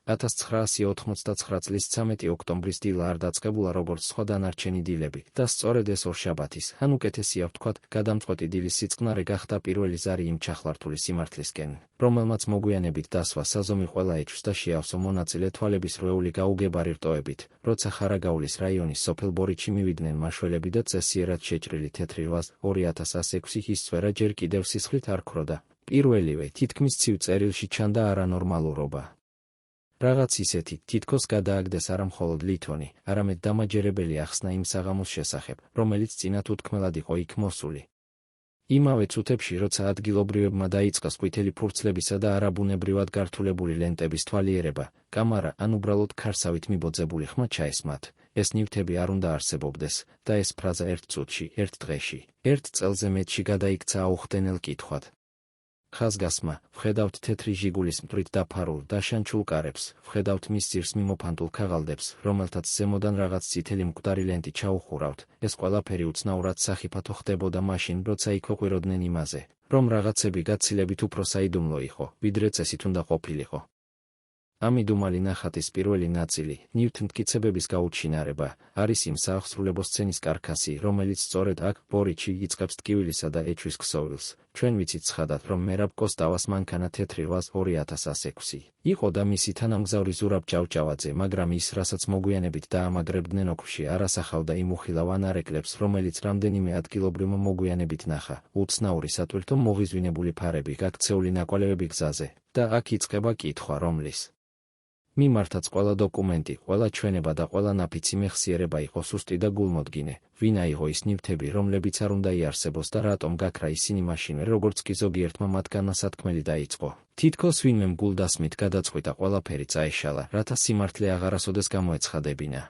1999 წლის 13 ოქტომბრის დილა არ დაწყებულა როგორც სხვა დანარჩენი დილები და სწორედ ეს ორშაბათის, ან უკეთესია ვთქვათ, გადამწყვეტი დილის სიწყნარე გახდა პირველი ზარი იმ ჩახლართული სიმართლისკენ, რომელმაც მოგვიანებით დასვა საზომი ყველა ეჭვს და შეავსო მონაწილე თვალების რვეული გაუგებარი რტოებით, როცა ხარაგაულის რაიონის სოფელ ბორიჩი მივიდნენ მაშველები და წესიერად შეჭრილი თეთრი რვას 2106 ისწვერა ჯერ კიდევ სისხლით არ ქროდა. პირველივე თითქმის ცივ წერილში ჩანდა არანორმალურობა. რაღაც ისეთი, თითქოს გადააგდეს არა მხოლოდ ლითონი, არამედ დამაჯერებელი ახსნა იმ საღამოს შესახებ, რომელიც წინათ უთქმელად იყო იქ მოსული. იმავე წუთებში, როცა ადგილობრივებმა დაიწყეს ყვითელი ფურცლებისა და არაბუნებრივად გართულებული ლენტების თვალიერება, კამარა ან უბრალოდ ქარსავით მიბოძებული ხმა ჩაესმათ. ეს ნივთები არ უნდა არსებობდეს და ეს ფრაზა ერთ წუთში, ერთ დღეში, ერთ წელზე მეტში გადაიქცა აუხდენელ კითხვად. ხაზგასმა, ვხედავთ თეთრი ჟიგულის მტვრით დაფარულ და შანჩულ კარებს, ვხედავთ მის ძირს მიმოფანტულ ქაღალდებს, რომელთაც ზემოდან რაღაც წითელი მკვდარი ლენტი ჩაუხურავთ. ეს ყველაფერი უცნაურად სახიფათო ხდებოდა მაშინ, როცა იქ ვეყვიროდნენ იმაზე, რომ რაღაცები გაცილებით უფრო საიდუმლო იყო, ვიდრე წესით უნდა ყოფილიყო. ამიდუმალი ნახატის პირველი ნაწილი, ნივთმტკიცებების გაუჩინარება, არის იმ საახსრულებო სცენის კარქასი, რომელიც სწორედ აქ, ბორიჩი, იწყებს ტკივილისა და ეჭვის ქსოვილს. ჩვენ ვიცით ცხადად, რომ მერაბ კოსტავას მანქანა თეთრი რვას 2106 იყო და მისი თანამგზავრი ზურაბ ჭავჭავაძე, მაგრამ ის, რასაც მოგვიანებით დაამაგრებდნენ ოქროში, არ ასახავდა იმ უხილავ ანარეკლებს, რომელიც რამდენიმე ადგილობრივმა მოგვიანებით ნახა. უცნაური სატვირთო მოღიზვინებული ფარები, გაქცეული ნაკვალევები გზაზე და აქ იწყება კითხვა, რომლის მიმართაც ყველა დოკუმენტი, ყველა ჩვენება და ყველა ნაფიცი მეხსიერება იყო სუსტი და გულმოდგინე. ვინ აიღო ის ნივთები, რომლებიც არ უნდა იარსებოს და რატომ გაქრა ისინი მაშინვე, როგორც კი ზოგიერთმა მათგან ასათქმელი დაიწყო. თითქოს ვინმემ გულდასმით გადაწყვიტა ყველაფერი წაეშალა, რათა სიმართლე აღარასოდეს გამოეცხადებინა.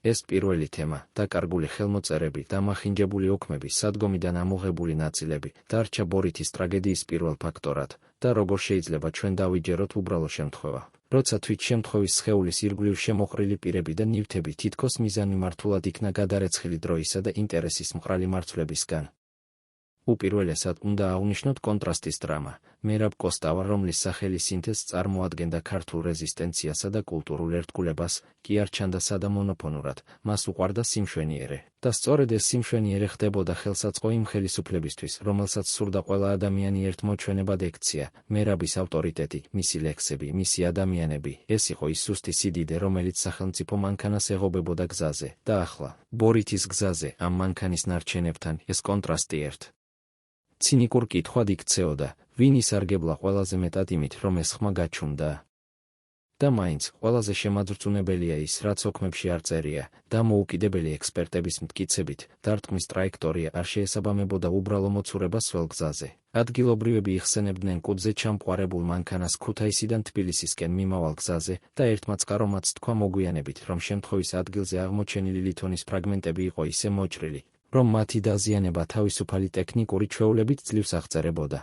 ეს პირველი თემა, დაკარგული ხელმოწერები, დამახინჯებული ოქმები, სადგომიდან ამოღებული ნაწილები, დარჩა ბორითის ტრაგედიის პირველ ფაქტორად და როგორ შეიძლება ჩვენ დავიჯეროთ უბრალო შემთხვევა, როცა თვითშემთხვევის სხეულის ირგვლივ შემოყრილი პირები და ნივთები თითქოს მიზანმიმართულად იქნა გადარეცხილი დროისა და ინტერესის მყრალი მარცვლებისგან. უპირველესად უნდა აღვნიშნოთ კონტრასტის დრამა. მერაბ კოსტავა, რომლის სახელი სინთეზს წარმოადგენდა ქართულ რეზისტენციასა და კულტურულ ერთგულებას, კი არ ჩანდა სადა მონოფონურად, მას უყვარდა სიმშვენიერე. და სწორედ ეს სიმშვენიერე ხდებოდა ხელსაწყო იმ ხელისუფლებისთვის, რომელსაც სურდა ყველა ადამიანი ერთმოჩვენებად ექცია. მერაბის ავტორიტეტი, მისი ლექსები, მისი ადამიანები, ეს იყო ის სუსტი სიდიდე, რომელიც სახელმწიფო მანქანას ეღობებოდა გზაზე. და ახლა, ბორითის გზაზე, ამ მანქანის ნარჩენებთან, ეს კონტრასტი ერთ ცინიკურ კითხვად იქცეოდა, ვინ ისარგებლა ყველაზე მეტად იმით, რომ ეს ხმა გაჩუმდა. და მაინც, ყველაზე შემაძრწუნებელია ის, რაც ოქმებში არ წერია, და მოუკიდებელი ექსპერტების მტკიცებით, დარტყმის ტრაექტორია არ შეესაბამებოდა უბრალო მოცურებას სველ გზაზე. ადგილობრივები იხსენებდნენ კუდზე ჩამყარებულ მანქანას ქუთაისიდან თბილისისკენ მიმავალ გზაზე და ერთმა წყარომაც თქვა მოგვიანებით, რომ შემთხვევის ადგილზე აღმოჩენილი ლითონის ფრაგმენტები იყო ისე მოჭრილი, რომ მათი დაზიანება თავისუფალი ტექნიკური ჩვეულებით ძლივს აღწერებოდა.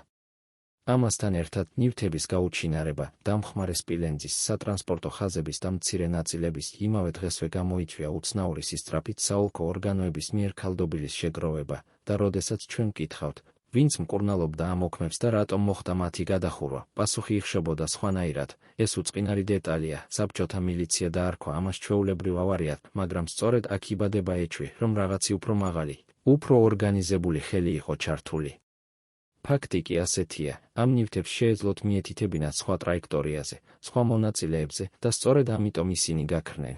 ამასთან ერთად ნივთების გაუჩინარება, დამხმარე სპილენძის, სატრანსპორტო ხაზების და მცირე ნაწილების იმავე დღესვე გამოიწვია უცნაური სისწრაფით საოლქო ორგანოების მიერ ქალდობილის შეგროვება და როდესაც ჩვენ ვკითხავთ, ვინც მკურნალობდა ამ ოქმებს და რატომ მოხდა მათი გადახურვა, პასუხი იხშებოდა სხვანაირად. ეს უწყინარი დეტალია, საბჭოთა მილიცია დაარქვა ამას ჩვეულებრივ ავარიად, მაგრამ სწორედ აქ იბადება ეჭვი, რომ რაღაცი უფრო მაღალი, უფრო ორგანიზებული ხელი იყო ჩართული. ფაქტი კი ასეთია, ამ ნივთებს შეეძლოთ მიეთითებინათ სხვა ტრაექტორიაზე, სხვა მონაწილეებზე და სწორედ ამიტომ ისინი გაქრნენ.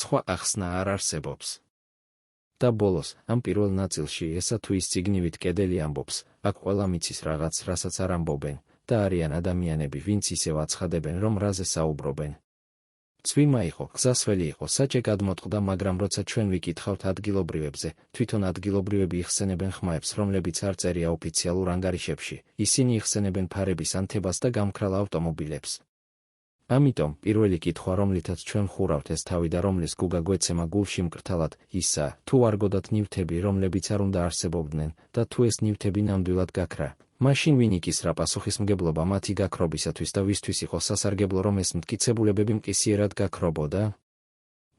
სხვა ახსნა არ არსებობს. და ბოლოს, ამ პირველ ნაწილში ესა თუ ის წიგნივით კედელი ამბობს, აქ ყველა მიცის რაღაც, რასაც არ ამბობენ, და არიან ადამიანები, ვინც ისევ აცხადებენ, რომ რაზე საუბრობენ. წვიმა იყო, გზასველი იყო, საჭე გადმოწყდა, მაგრამ როცა ჩვენ ვიკითხავთ ადგილობრივებზე, თვითონ ადგილობრივები იხსენებენ ხმაებს, რომლებიც არ წერია ოფიციალურ ანგარიშებში, ისინი იხსენებენ ფარების ანთებას და გამქრალ ავტომობილებს. ამიტომ, პირველი კითხვა, რომლითაც ჩვენ ხურავთ ეს თავი და რომლის გუგა გვეცემა გულში მკრთალად, ისაა, თუ არ გოდათ ნივთები, რომლებიც არ უნდა არსებობდნენ, და თუ ეს ნივთები ნამდვილად გაქრა, მაშინ ვინ იკისრა პასუხისმგებლობა მათი გაქრობისათვის და ვისთვის იყო სასარგებლო, რომ ეს მტკიცებულებები მყისიერად გაქრობოდა?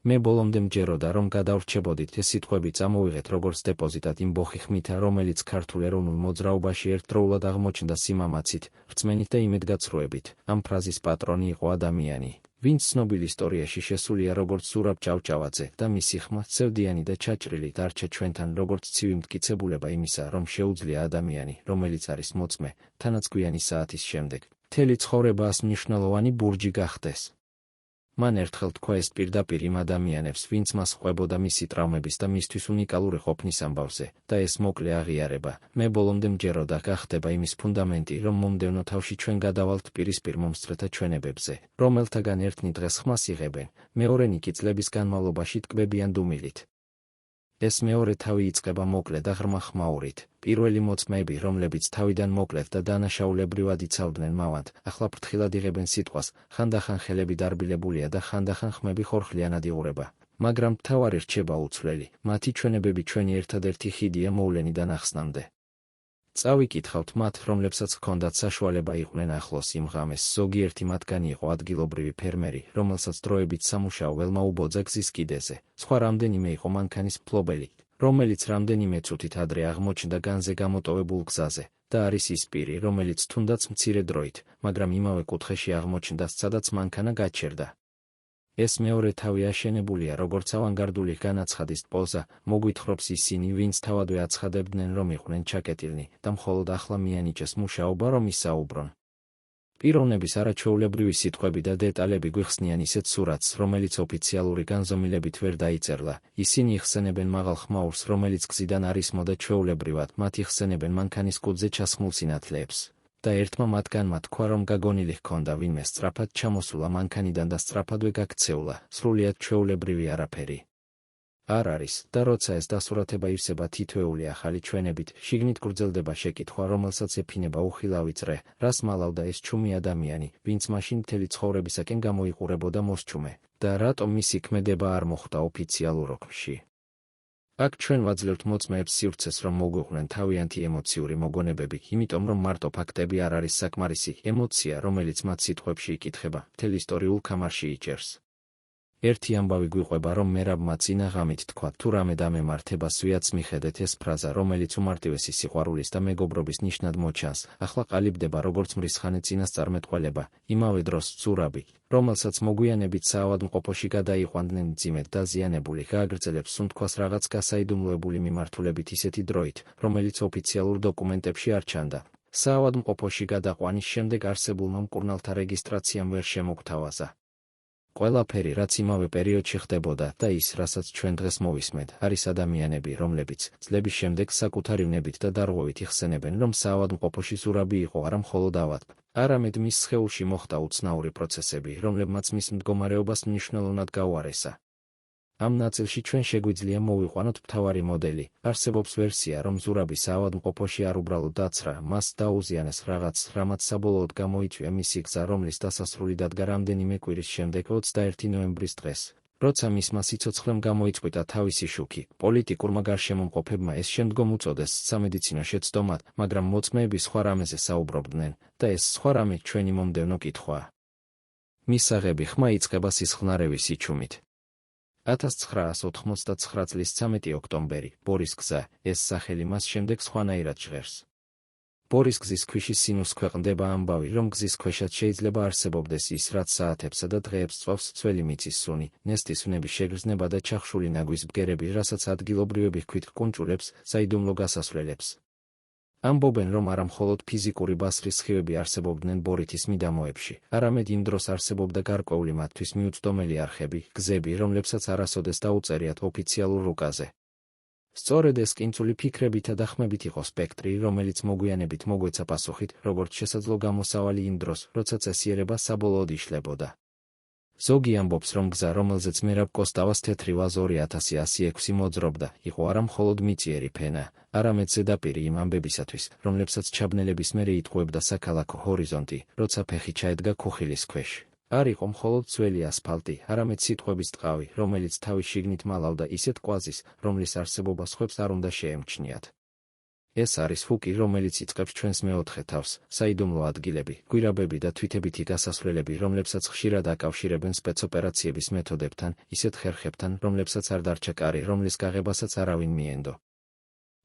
მე ბოლომდე მჯეროდა, რომ გადავრჩებოდით, ეს სიტყვები წამოვიღეთ როგორც დეპოზიტად იმ ბოხი ხმითა, რომელიც ქართულ ეროვნულ მოძრაობაში ერთდროულად აღმოჩნდა სიმამაცით, რწმენით და იმედგაცრუებით. ამ ფრაზის პატრონი იყო ადამიანი, ვინც ცნობილ ისტორიაში შესულია როგორც ზურაბ ჭავჭავაძე და მისი ხმა ცევდიანი და ჩაჭრილი დარჩა ჩვენთან როგორც ცივი მტკიცებულება იმისა, რომ შეუძლია ადამიანი, რომელიც არის მოწმე, თანაც გვიანი საათის შემდეგ, მთელი ცხოვრება მნიშვნელოვანი ბურჯი გახდეს. მან ერთხელ თქვა ეს პირდაპირ იმ ადამიანებს, ვინც მას ყვებოდა მისი ტრავმების და მისთვის უნიკალური ყოფნის ამბავზე, და ეს მოკლე აღიარება, მე ბოლომდე მჯეროდა, გახდება იმის ფუნდამენტი, რომ მომდევნო თავში ჩვენ გადავალთ პირისპირ მომსწრეთა ჩვენებებზე, რომელთაგან ერთნი დღეს ხმას იღებენ, მეორენი კი წლების განმავლობაში ტკბებიან დუმილით. ეს მეორე თავი იწყება მოკლე და ღრმა ხმაურით. პირველი მოწმეები, რომლებიც თავიდან მოკლედ და დანაშაულებრივად იცავდნენ მავანთ, ახლა ფრთხილად იღებენ სიტყვას, ხანდახან ხელები დარბილებულია და ხანდახან ხმები ხორხლიანად იღურება. მაგრამ მთავარი რჩება უცვლელი, მათი ჩვენებები ჩვენი ერთადერთი ხიდია მოვლენიდან ახსნამდე. წავიკითხავთ მათ, რომლებსაც ჰქონდათ საშუალება იყვნენ ახლოს იმ ღამეს. ზოგიერთი მათგანი იყო ადგილობრივი ფერმერი, რომელსაც დროებით სამუშაო ველმა უბოძა გზის კიდეზე. სხვა რამდენიმე იყო მანქანის მფლობელი, რომელიც რამდენიმე წუთით ადრე აღმოჩნდა განზე გამოტოვებულ გზაზე და არის ის პირი, რომელიც თუნდაც მცირე დროით, მაგრამ იმავე კუთხეში აღმოჩნდა, სადაც მანქანა გაჩერდა. ეს მეორე თავი აშენებულია როგორც ავანგარდული განაცხადის პოზა, მოგვითხრობს ისინი, ვინც თავადვე აცხადებდნენ, რომ იყვნენ ჩაკეტილნი და მხოლოდ ახლა მიანიჭეს მუშაობა, რომ ისაუბრონ. პიროვნების არაჩვეულებრივი სიტყვები და დეტალები გვიხსნიან ისეთ სურათს, რომელიც ოფიციალური განზომილებით ვერ დაიწერლა. ისინი იხსენებენ მაღალ ხმაურს, რომელიც გზიდან არისმოდა ჩვეულებრივად, მათ იხსენებენ მანქანის კუდზე ჩასხმულ სინათლეებს. და ერთმა მათგანმა თქვა, რომ გაგონილი ჰქონდა ვინმე სწრაფად ჩამოსულა მანქანიდან და სწრაფადვე გაქცეულა, სრულიად ჩვეულებრივი არაფერი არ არის, და როცა ეს დასურათება ივსება თითოეული ახალი ჩვენებით, შიგნით გრძელდება შეკითხვა, რომელსაც ეფინება უხილავი წრე, რას მალავდა ეს ჩუმი ადამიანი, ვინც მაშინ მთელი ცხოვრებისაკენ გამოიყურებოდა მოსჩუმე, და რატომ მისი ქმედება არ მოხვდა ოფიციალურ ოქმში. აქ ჩვენ ვაძლევთ მოწმეებს სივრცეს, რომ მოგვიყვნენ თავიანთი ემოციური მოგონებები, იმიტომ რომ მარტო ფაქტები არ არის საკმარისი, ემოცია, რომელიც მათ სიტყვებში იკითხება, მთელ ისტორიულ კამარში იჭერს. ერთი ამბავი გვიყვება, რომ მერაბმა წინა ღამით თქვა, თუ რამე დამემართებას ვიაც მიხედეთ, ეს ფრაზა, რომელიც უმარტივესი სიყვარულის და მეგობრობის ნიშნად მოჩანს, ახლა ყალიბდება როგორც მრისხანე წინასწარმეტყველება, იმავე დროს ზურაბი, რომელსაც მოგვიანებით საავადმყოფოში გადაიყვანდნენ მძიმედ დაზიანებული, გააგრძელებს სუნთქვას რაღაც გასაიდუმლოებული მიმართულებით ისეთი დროით, რომელიც ოფიციალურ დოკუმენტებში არ ჩანდა. საავადმყოფოში გადაყვანის შემდეგ არსებულმა მკურნალთა რეგისტრაციამ ვერ შემოგთავაზა. ყველაფერი, რაც იმავე პერიოდში ხდებოდა და ის, რასაც ჩვენ დღეს მოვისმენთ, არის ადამიანები, რომლებიც წლების შემდეგ საკუთარი ვნებით და დარღვევით იხსენებენ, რომ საავადმყოფოში ზურაბი იყო არა მხოლოდ ავად, არამედ მის სხეულში მოხდა უცნაური პროცესები, რომლებმაც მის მდგომარეობას მნიშვნელოვნად გაუარესა. ამ ნაწილში ჩვენ შეგვიძლია მოვიყვანოთ მთავარი მოდელი. არსებობს ვერსია, რომ ზურაბი საავადმყოფოში არ უბრალოდ დაცრა, მას დაუზიანეს რაღაც, რამაც საბოლოოდ გამოიწვია მისი გზა, რომლის დასასრული დადგა რამდენიმე კვირის შემდეგ 21 ნოემბრის დღეს. როცა მისმა სიცოცხლემ გამოიწყვიტა თავისი შუქი, პოლიტიკურმა გარშემომყოფებმა ეს შემდგომ უწოდეს სამედიცინო შეცდომად, მაგრამ მოწმეები სხვა რამეზე საუბრობდნენ, და ეს სხვა რამე ჩვენი მომდევნო კითხვაა. მისაღები ხმა იწყება სისხლნარევის იჩუმით. 1989 წლის 13 ოქტომბერი, ბორის გზა, ეს სახელი მას შემდეგ სხვანაირად ჟღერს. ბორის გზის ქვიშის სინუს ქვეყნდება ამბავი, რომ გზის ქვეშაც შეიძლება არსებობდეს ის, რაც საათებსა და დღეებს წვავს ცველი მიწის სუნი, ნესტის ვნების შეგრძნება და ჩახშული ნაგვის ბგერები, რასაც ადგილობრივები ჰქვით კუნჭულებს, საიდუმლო გასასვლელებს. ამბობენ, რომ არა მხოლოდ ფიზიკური ბასრის სხივები არსებობდნენ ბორითის მიდამოებში, არამედ იმ დროს არსებობდა გარკვეული მათთვის მიუწვდომელი არხები, გზები, რომლებსაც არასოდეს დაუწერიათ ოფიციალურ რუკაზე. სწორედ ეს კინწული ფიქრებითა და ხმებით იყო სპექტრი, რომელიც მოგვიანებით მოგვეცა პასუხით, როგორც შესაძლო გამოსავალი იმ დროს, როცა წესიერება საბოლოოდ იშლებოდა. ზოგი ამბობს, რომ გზა, რომელზეც მერაბ კოსტავას თეთრი ვაზ 2106 მოძრობდა, იყო არა მხოლოდ მიწიერი ფენა, არამედ ზედაპირი იმ ამბებისათვის, რომლებსაც ჩაბნელების მერე იტყუებდა საქალაქო ჰორიზონტი, როცა ფეხი ჩაედგა ქუხილის ქვეშ. არ იყო მხოლოდ ძველი ასფალტი, არამედ სიტყვების ტყავი, რომელიც თავის შიგნით მალავდა ისეთ კვაზის, რომლის არსებობა სხვებს არ უნდა შეემჩნიათ. ეს არის ჰუკი, რომელიც იწყებს ჩვენს მეოთხე თავს, საიდუმლო ადგილები, გვირაბები და თვითებითი გასასვლელები, რომლებსაც ხშირად აკავშირებენ სპეცოპერაციების მეთოდებთან, ისეთ ხერხებთან, რომლებსაც არ დარჩა კარი, რომლის გაღებასაც არავინ მიენდო.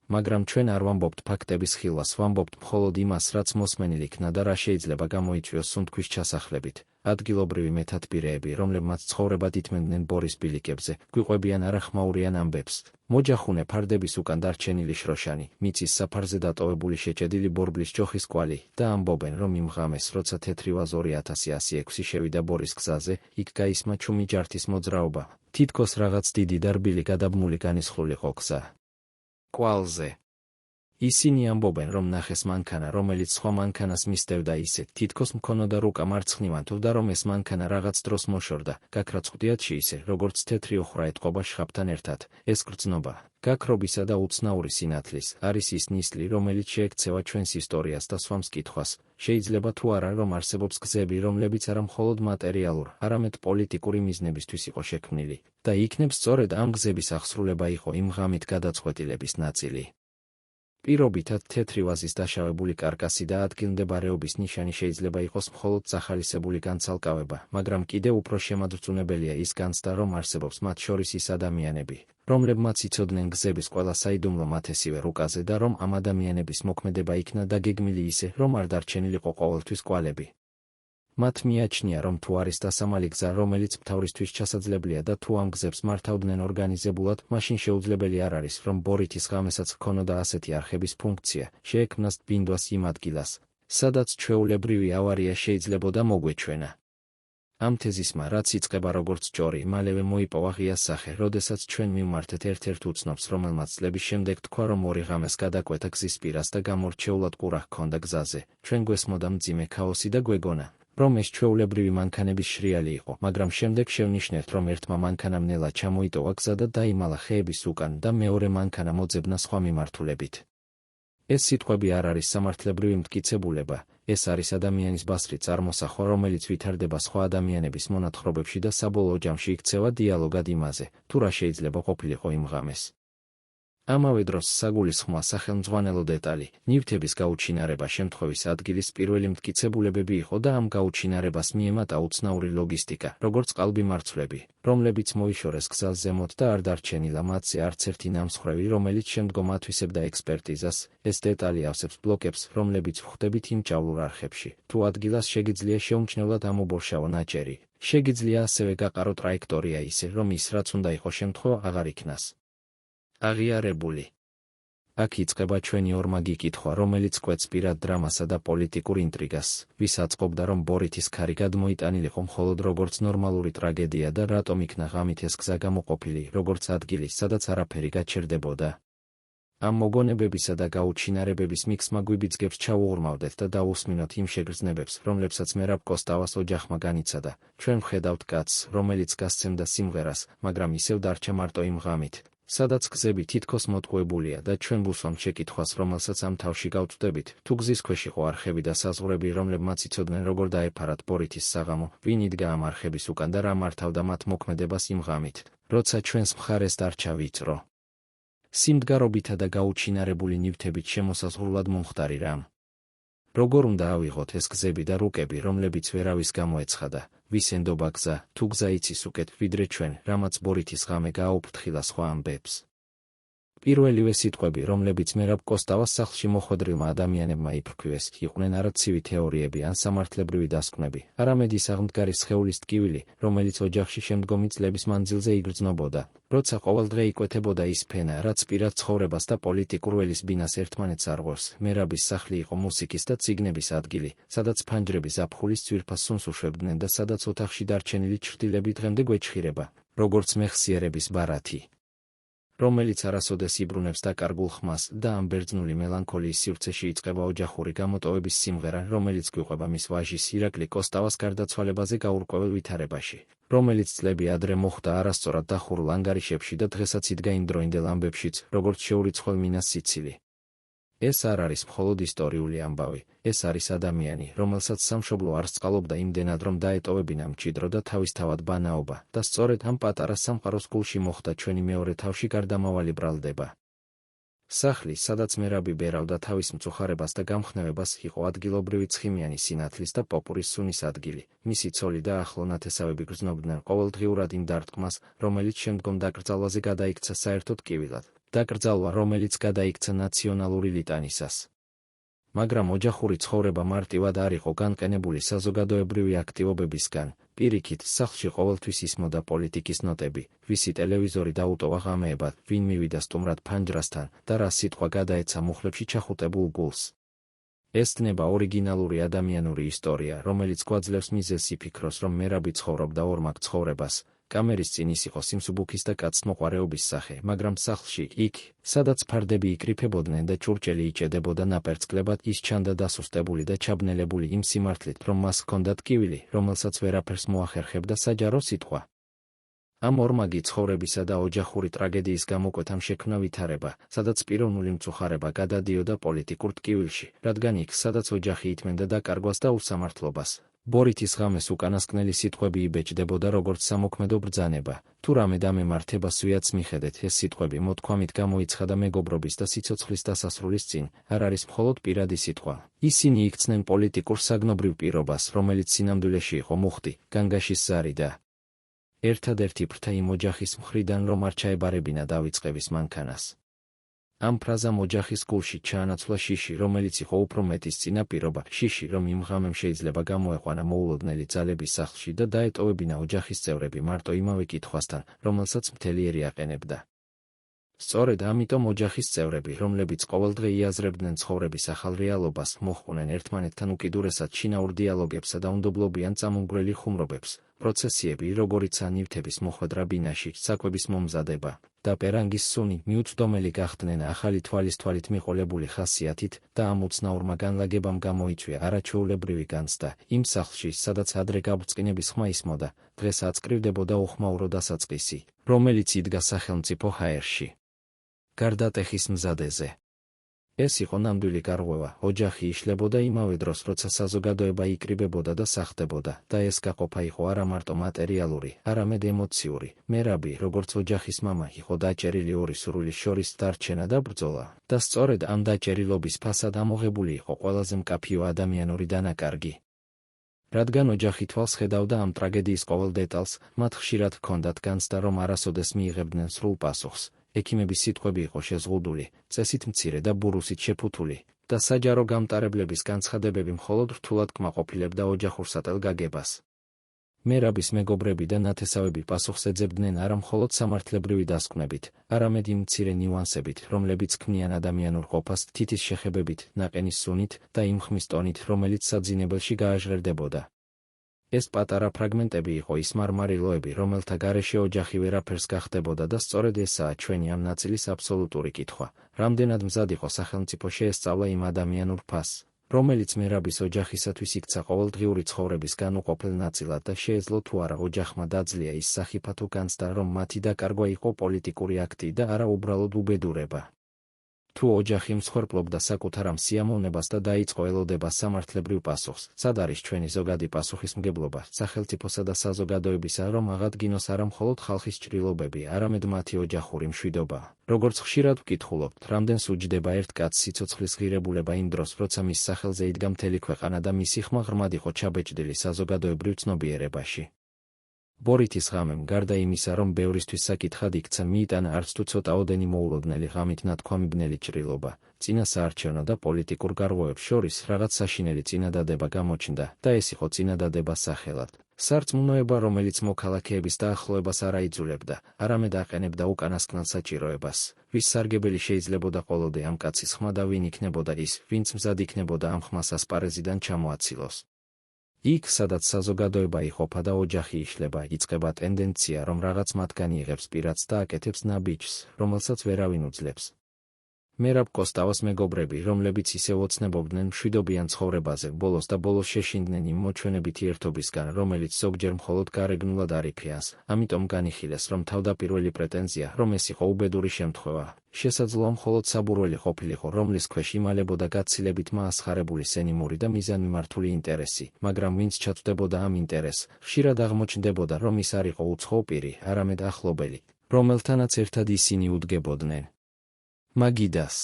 მაგრამ ჩვენ არ ვამბობთ ფაქტების ხილვას, ვამბობთ მხოლოდ იმას, რაც მოსმენილ იქნა და რა შეიძლება გამოიწვიოს სუნთქვის ჩასახლებით. ადგილობრივი მეთათბირეები, რომლებმაც ცხოვრებად ითმენდნენ ბორის ბილიკებზე, გვიყვებიან არახმაურიან ამბებს. მოჯახუნე ფარდების უკან დარჩენილი შროშანი, მიწის საფარზე დატოვებული შეჭედილი ბორბლის ჯოხის კვალი და ამბობენ, რომ იმ ღამეს, როცა თეთრი ვაზ 2106 შევიდა ბორის გზაზე, იქ გაისმა ჩუმი ჯართის მოძრაობა, თითქოს რაღაც დიდი და რბილი გადაბმული განისხლულიყო გზა. კვალზე. ისინი ამბობენ, რომ ნახეს მანქანა, რომელიც სხვა მანქანას მისდევდა ისე, თითქოს მქონოდა რუკა მარცხნივან თუ და რომ ეს მანქანა რაღაც დროს მოშორდა, გაქრაცხუდიათში ისე, როგორც თეთრი ოხრა ეტყობა შხაპთან ერთად. ეს გრძნობა, გაქრობისა და უცნაური სინათლის, არის ის ნისლი, რომელიც შეექცევა ჩვენს ისტორიას და swams კითხვას. შეიძლება თუ არა, რომ არსებობს გზები, რომლებიც არა მხოლოდ მატერიალურ, არამედ პოლიტიკური მიზნებისთვის იყო შექმნილი და იქნებ სწორედ ამ გზების აღსრულება იყო იმ ღამით გადაწყვეტილების ნაწილი. პირობითად თეთრი ვაზის დაშავებული კარკასი და ადგილმდებარეობის ნიშანი შეიძლება იყოს მხოლოდ სახალისებული განცალკავება, მაგრამ კიდევ უფრო შემაძრწუნებელია ის განცდა, რომ არსებობს მათ შორის ის ადამიანები, რომლებმაც იცოდნენ გზების ყველა საიდუმლო მათესივე რუკაზე და რომ ამ ადამიანების მოქმედება იქნა დაგეგმილი ისე, რომ არ დარჩენილიყო ყოველთვის კვალები. მათ მიაჩნია, რომ თუ არის დასამალი გზა, რომელიც მთავრისთვის ჩასაძლებელია და თუ ამ გზებს მართავდნენ ორგანიზებულად, მაშინ შეუძლებელი არ არის, რომ ბორითის ღამესაც ჰქონოდა ასეთი არხების ფუნქცია, შეექმნას ბინდვას იმ ადგილას, სადაც ჩვეულებრივი ავარია შეიძლებოდა მოგვეჩვენა. ამ თეზისმა, რაც იწყება როგორც ჭორი, მალევე მოიპოვა ღია სახე, როდესაც ჩვენ მივმართეთ ერთ-ერთ უცნობს, რომელმაც წლების შემდეგ თქვა, რომ ორი ღამეს გადაკვეთა გზის პირას და გამორჩეულად ყურა ჰქონდა გზაზე. ჩვენ გვესმოდა მძიმე ქაოსი და გვეგონა, რომ ეს ჩვეულებრივი მანქანების შრიალი იყო, მაგრამ შემდეგ შევნიშნეთ, რომ ერთმა მანქანამ ნელა ჩამოიტოვა გზა და დაიმალა ხეების უკან და მეორე მანქანა მოძებნა სხვა მიმართულებით. ეს სიტყვები არ არის სამართლებრივი მტკიცებულება, ეს არის ადამიანის ბასრი წარმოსახვა, რომელიც ვითარდება სხვა ადამიანების მონათხრობებში და საბოლოო ჯამში იქცევა დიალოგად იმაზე, თუ რა შეიძლება ყოფილიყო იმ ღამეს. ამავე დროს საგულისხმოა სახელმძღვანელო დეტალი, ნივთების გაუჩინარება შემთხვევის ადგილის პირველი მტკიცებულებები იყო და ამ გაუჩინარებას მიემატა უცნაური ლოგისტიკა, როგორც ყალბიმარცვლები, რომლებიც მოიშორეს გზას ზემოთ და არ დარჩენილა მათზე არც ერთი ნამსხვრევი, რომელიც შემდგომ ათვისებდა ექსპერტიზას. ეს დეტალი ავსებს ბლოკებს, რომლებიც ვხვდებით იმ ჭავლურ არხებში. თუ ადგილას შეგიძლია შეუმჩნევლად ამობორშავო ნაჭერი, შეგიძლია ასევე გაყარო ტრაექტორია ისე, რომ ის რაც უნდა იყოს შემთხვევა აღარ იქნას აღიარებული. აქ იწყება ჩვენი ორმაგი კითხვა, რომელიც კვეთს პირად დრამასა და პოლიტიკურ ინტრიგას, ვის აწყობდა, რომ ბორითის ქარი გადმოიტანილიყო მხოლოდ როგორც ნორმალური ტრაგედია და რატომ იქნა ღამით ეს გზა გამოყოფილი, როგორც ადგილი, სადაც არაფერი გაჩერდებოდა. ამ მოგონებებისა და გაუჩინარებების მიქსმა გვიბიძგებს ჩაუღრმავდეთ და დაусმინოთ იმ შეგრძნებებს, რომლებსაც მერაბ კოსტავას ოჯახმა განიცადა. ჩვენ ვხედავთ კაცს, რომელიც გასცემდა სიმღერას, მაგრამ ისევ დარჩა მარტო იმ ღამით, სადაც გზები თითქოს მოტყუებულია და ჩვენ ვუსვამთ შეკითხვას, რომელსაც ამ თავში გავწვდებით, თუ გზის ქვეშ იყო არხები და საზღვრები, რომლებმაც იცოდნენ როგორ დაეფარათ ბორითის საღამო, ვინ იდგა ამ არხების უკან და რა მართავდა მათ მოქმედებას იმ ღამით, როცა ჩვენს მხარეს დარჩა ვიწრო, სიმდგარობითა და გაუჩინარებული ნივთებით შემოსაზღვრულად მომხდარი რამ. როგორ უნდა ავიღოთ ეს გზები და რუკები, რომლებიც ვერავის გამოეცხადა, ვის ენდობა გზა, თუ გზა იცის უკეთ ვიდრე ჩვენ, რამაც ბორითის ღამე გააუფრთხილა სხვა ამბებს. პირველივე სიტყვები, რომლებიც მერაბ კოსტავას სახლში მოხვედრილმა ადამიანებმა იფრქვიეს, იყვნენ არა ცივი თეორიები ან სამართლებრივი დასკვნები, არამედ ის აღმდგარი სხეულის ტკივილი, რომელიც ოჯახში შემდგომი წლების მანძილზე იგრძნობოდა, როცა ყოველდღე იკვეთებოდა ის ფენა, რაც პირად ცხოვრებას და პოლიტიკურ ველის ბინას ერთმანეთს არღვევს. მერაბის სახლი იყო მუსიკის და წიგნების ადგილი, სადაც ფანჯრები ზაფხულის ძვირფას სუნს უშვებდნენ და სადაც ოთახში დარჩენილი ჩრდილები დღემდე გვეჩხირება, როგორც მეხსიერების ბარათი, რომელიც არასოდეს იბრუნებს დაკარგულ ხმას და ამ ბერძნული მელანქოლიის სივრცეში იწყება ოჯახური გამოტოვების სიმღერა, რომელიც გვიყვება მის ვაჟის ირაკლი კოსტავას გარდაცვალებაზე გაურკვეველ ვითარებაში, რომელიც წლები ადრე მოხდა არასწორად დახურულ ანგარიშებში და დღესაც იდგა იმდროინდელ ამბებშიც, როგორც შეურიცხვალ მინას სიცილი. ეს არ არის მხოლოდ ისტორიული ამბავი, ეს არის ადამიანი, რომელსაც სამშობლო არ სწყალობდა იმდენად, რომ დაეტოვებინა მჭიდრო და თავისთავად ბანაობა, და სწორედ ამ პატარა სამყაროს გულში მოხდა ჩვენი მეორე თავში გარდამავალი ბრალდება. სახლი, სადაც მერაბი ბერავდა თავის მწუხარებას და გამხნევებას, იყო ადგილობრივი ცხიმიანი სინათლის და პოპურის სუნის ადგილი. მისი ცოლი და ახლო ნათესავები გრძნობდნენ ყოველდღიურად იმ დარტყმას, რომელიც შემდგომ დაკრძალვაზე გადაიქცა საერთოდ კივილად. დაკრძალვა, რომელიც გადაიქცა ნაციონალური ლიტანისას. მაგრამ ოჯახური ცხოვრება მარტივად არ იყო განყენებული საზოგადოებრივი აქტივობებისგან. პირიქით, სახლში ყოველთვის ისმოდა პოლიტიკის ნოტები, ვისი ტელევიზორი დაუტოვა ღამეებად, ვინ მივიდა სტუმრად ფანჯრასთან და რა სიტყვა გადაეცა მუხლებში ჩახუტებულ გულს. ეს ნება ორიგინალური ადამიანური ისტორია, რომელიც გვაძლევს მიზეზს იფიქროს, რომ მერაბი ცხოვრობდა ორმაგ ცხოვრებას. კამერის წინ ის იყო სიმსუბუქის და კაცთმოყვარეობის სახე, მაგრამ სახლში, იქ, სადაც ფარდები იკრიფებოდნენ და ჭურჭელი იჭედებოდა ნაპერწკლებად, ის ჩანდა დასუსტებული და ჩაბნელებული იმ სიმართლით, რომ მას ჰქონდა ტკივილი, რომელსაც ვერაფერს მოახერხებდა საჯარო სიტყვა. ამ ორმაგი ცხოვრებისა და ოჯახური ტრაგედიის გამოკვეთამ შექმნა ვითარება, სადაც პიროვნული მწუხარება გადადიოდა პოლიტიკურ ტკივილში, რადგან იქ, სადაც ოჯახი ითმენდა დაკარგვას და უსამართლობას. ბორითის ღამეს უკანასკნელი სიტყვები იბეჭდებოდა როგორც სამოქმედო ბრძანება. თუ რამე დამემართება სვიაც მიხედეთ, ეს სიტყვები მოთქვამით გამოიცხადა მეგობრობის და სიცოცხლის დასასრულის წინ, არ არის მხოლოდ პირადი სიტყვა. ისინი იქცნენ პოლიტიკურ საგნობრივ პირობას, რომელიც სინამდვილეში იყო მუხტი, განგაშის ზარი და ერთადერთი ფრთა იმ ოჯახის მხრიდან, რომ არ ჩაებარებინა დავიწყების მანქანას. ამ ფრაზამ ოჯახის გულში ჩაანაცვლა შიში, რომელიც იყო უფრო მეტის წინაპირობა, შიში, რომ იმ ღამემ შეიძლება გამოეყვანა მოულოდნელი ძალები სახლში და დაეტოვებინა ოჯახის წევრები მარტო იმავე კითხვასთან, რომელსაც მთელი აყენებდა. სწორედ ამიტომ ოჯახის წევრები, რომლებიც ყოველდღე იაზრებდნენ ცხოვრების ახალ რეალობას, მოჰყვნენ ერთმანეთთან უკიდურესად შინაურ დიალოგებსა და უნდობლობიან წამომგვრელი ხუმრობებს. პროცესიები, როგორიცაა ნივთების მოხვედრა ბინაში, საკვების მომზადება და პერანგის სუნი, მიუწვდომელი გახდნენ ახალი თვალით მიყოლებული ხასიათით და ამ უცნაურმა განლაგებამ გამოიწვია არაჩვეულებრივი განცდა. იმ სახლში, სადაც ადრე გაბრწყინების ხმა ისმოდა, დღეს აწკრივდებოდა უხმაურო დასაწყისი, რომელიც იდგა სახელმწიფო ჰაერში. გარდატეხის მზადეზე. ეს იყო ნამდვილი გარღვევა, ოჯახი იშლებოდა იმავე დროს, როცა საზოგადოება იკრიბებოდა და სახდებოდა, და ეს გაყოფა იყო არა მარტო მატერიალური, არამედ ემოციური. მერაბი, როგორც ოჯახის მამა, იყო დაჭერილი ორი სრულის შორის დარჩენა და ბრძოლა, და სწორედ ამ დაჭერილობის ფასად ამოღებული იყო ყველაზე მკაფიო ადამიანური დანაკარგი. რადგან ოჯახი თვალს ხედავდა ამ ტრაგედიის ყოველ დეტალს, მათ ხშირად ჰქონდათ განცდა, რომ არასოდეს მიიღებდნენ სრულ პასუხს. ექიმების სიტყვები იყო შეზღუდული, წესით მცირე და ბურუსით შეფუთული, და საჯარო გამტარებლების განცხადებები მხოლოდ რთულად კმაყოფილებდა ოჯახურ სატელ გაგებას. მერაბის მეგობრები და ნათესავები პასუხს ეძებდნენ არა მხოლოდ სამართლებრივი დასკვნებით, არამედ იმ მცირე ნიუანსებით, რომლებიც ქმნიან ადამიანურ ყოფას, თითის შეხებებით, ნაყენის სუნით და იმ ხმის ტონით, რომელიც საძინებელში გააჟღერდებოდა. ეს პატარა ფრაგმენტები იყო ის მარმარილოები, რომელთა გარეშე ოჯახი ვერაფერს გახდებოდა და სწორედ ესაა ჩვენი ამ ნაწილის აბსოლუტური კითხვა. რამდენად მზად იყო სახელმწიფო შეესწავლა იმ ადამიანურ ფასს, რომელიც მერაბის ოჯახისათვის იქცა ყოველდღიური ცხოვრების განუყოფელ ნაწილად და შეეძლო თუ არა ოჯახმა დაძლია ის სახიფათო განცდა, რომ მათი დაკარგვა იყო პოლიტიკური აქტი და არა უბრალოდ უბედურება. თუ ოჯახი მსხვერპლობდა საკუთარ ამ სიამოვნებას და დაიწყო ელოდება სამართლებრივ პასუხს, სად არის ჩვენი ზოგადი პასუხისმგებლობა სახელმწიფოსა და საზოგადოებისა, რომ აღადგინოს არა მხოლოდ ხალხის ჭრილობები, არამედ მათი ოჯახური მშვიდობა. როგორც ხშირად ვკითხულობთ, რამდენს უჯდება ერთ კაცს სიცოცხლის ღირებულება იმ დროს, როცა მის სახელზე იდგა მთელი ქვეყანა და მისი ხმა ღრმად იყო ჩაბეჭდილი საზოგადოებრივ ცნობიერებაში. ბორითის ღამემ, გარდა იმისა, რომ ბევრისთვის საკითხად იქცა, მიიტანა არც თუ ცოტაოდენი მოულოდნელი ღამით ნათქვამიბნელი ჭრილობა, წინასაარჩევნო და პოლიტიკურ გარღვევებს შორის რაღაც საშინელი წინადადება გამოჩნდა, და ეს იყო წინადადება სახელად. სარწმუნოება, რომელიც მოქალაქეების დაახლოებას არ აიძულებდა, არამედ აყენებდა უკანასკნელ საჭიროებას, ვის სარგებელი შეიძლებოდა ყოლოდე ამ კაცის ხმა და ვინ იქნებოდა ის, ვინც მზად იქნებოდა ამ ხმას ასპარეზიდან ჩამოაცილოს. იქ, სადაც საზოგადოება იყოფა და ოჯახი იშლება, იწყება ტენდენცია, რომ რაღაც მათგანი იღებს პირადს და აკეთებს ნაბიჯს, რომელსაც ვერავინ უძლებს. მერაბ კოსტავას მეგობრები, რომლებიც ისევ ოცნებობდნენ მშვიდობიან ცხოვრებაზე, ბოლოს და ბოლოს შეშინდნენ იმ მოჩვენებითი ერთობისგან, რომელიც ზოგჯერ მხოლოდ გარეგნულად არ იფიანს, ამიტომ განიხილეს, რომ თავდაპირველი პრეტენზია, რომ ეს იყო უბედური შემთხვევა, შესაძლოა მხოლოდ საბურველი ყოფილიყო, რომლის ქვეშ იმალებოდა გაცილებით მაასხარებული სენიმური და მიზანმიმართული ინტერესი, მაგრამ ვინც ჩაწვდებოდა ამ ინტერესს, ხშირად აღმოჩნდებოდა, რომ ის არ იყო უცხო პირი, არამედ ახლობელი, რომელთანაც ერთად ისინი უდგებოდნენ. მაგიდას.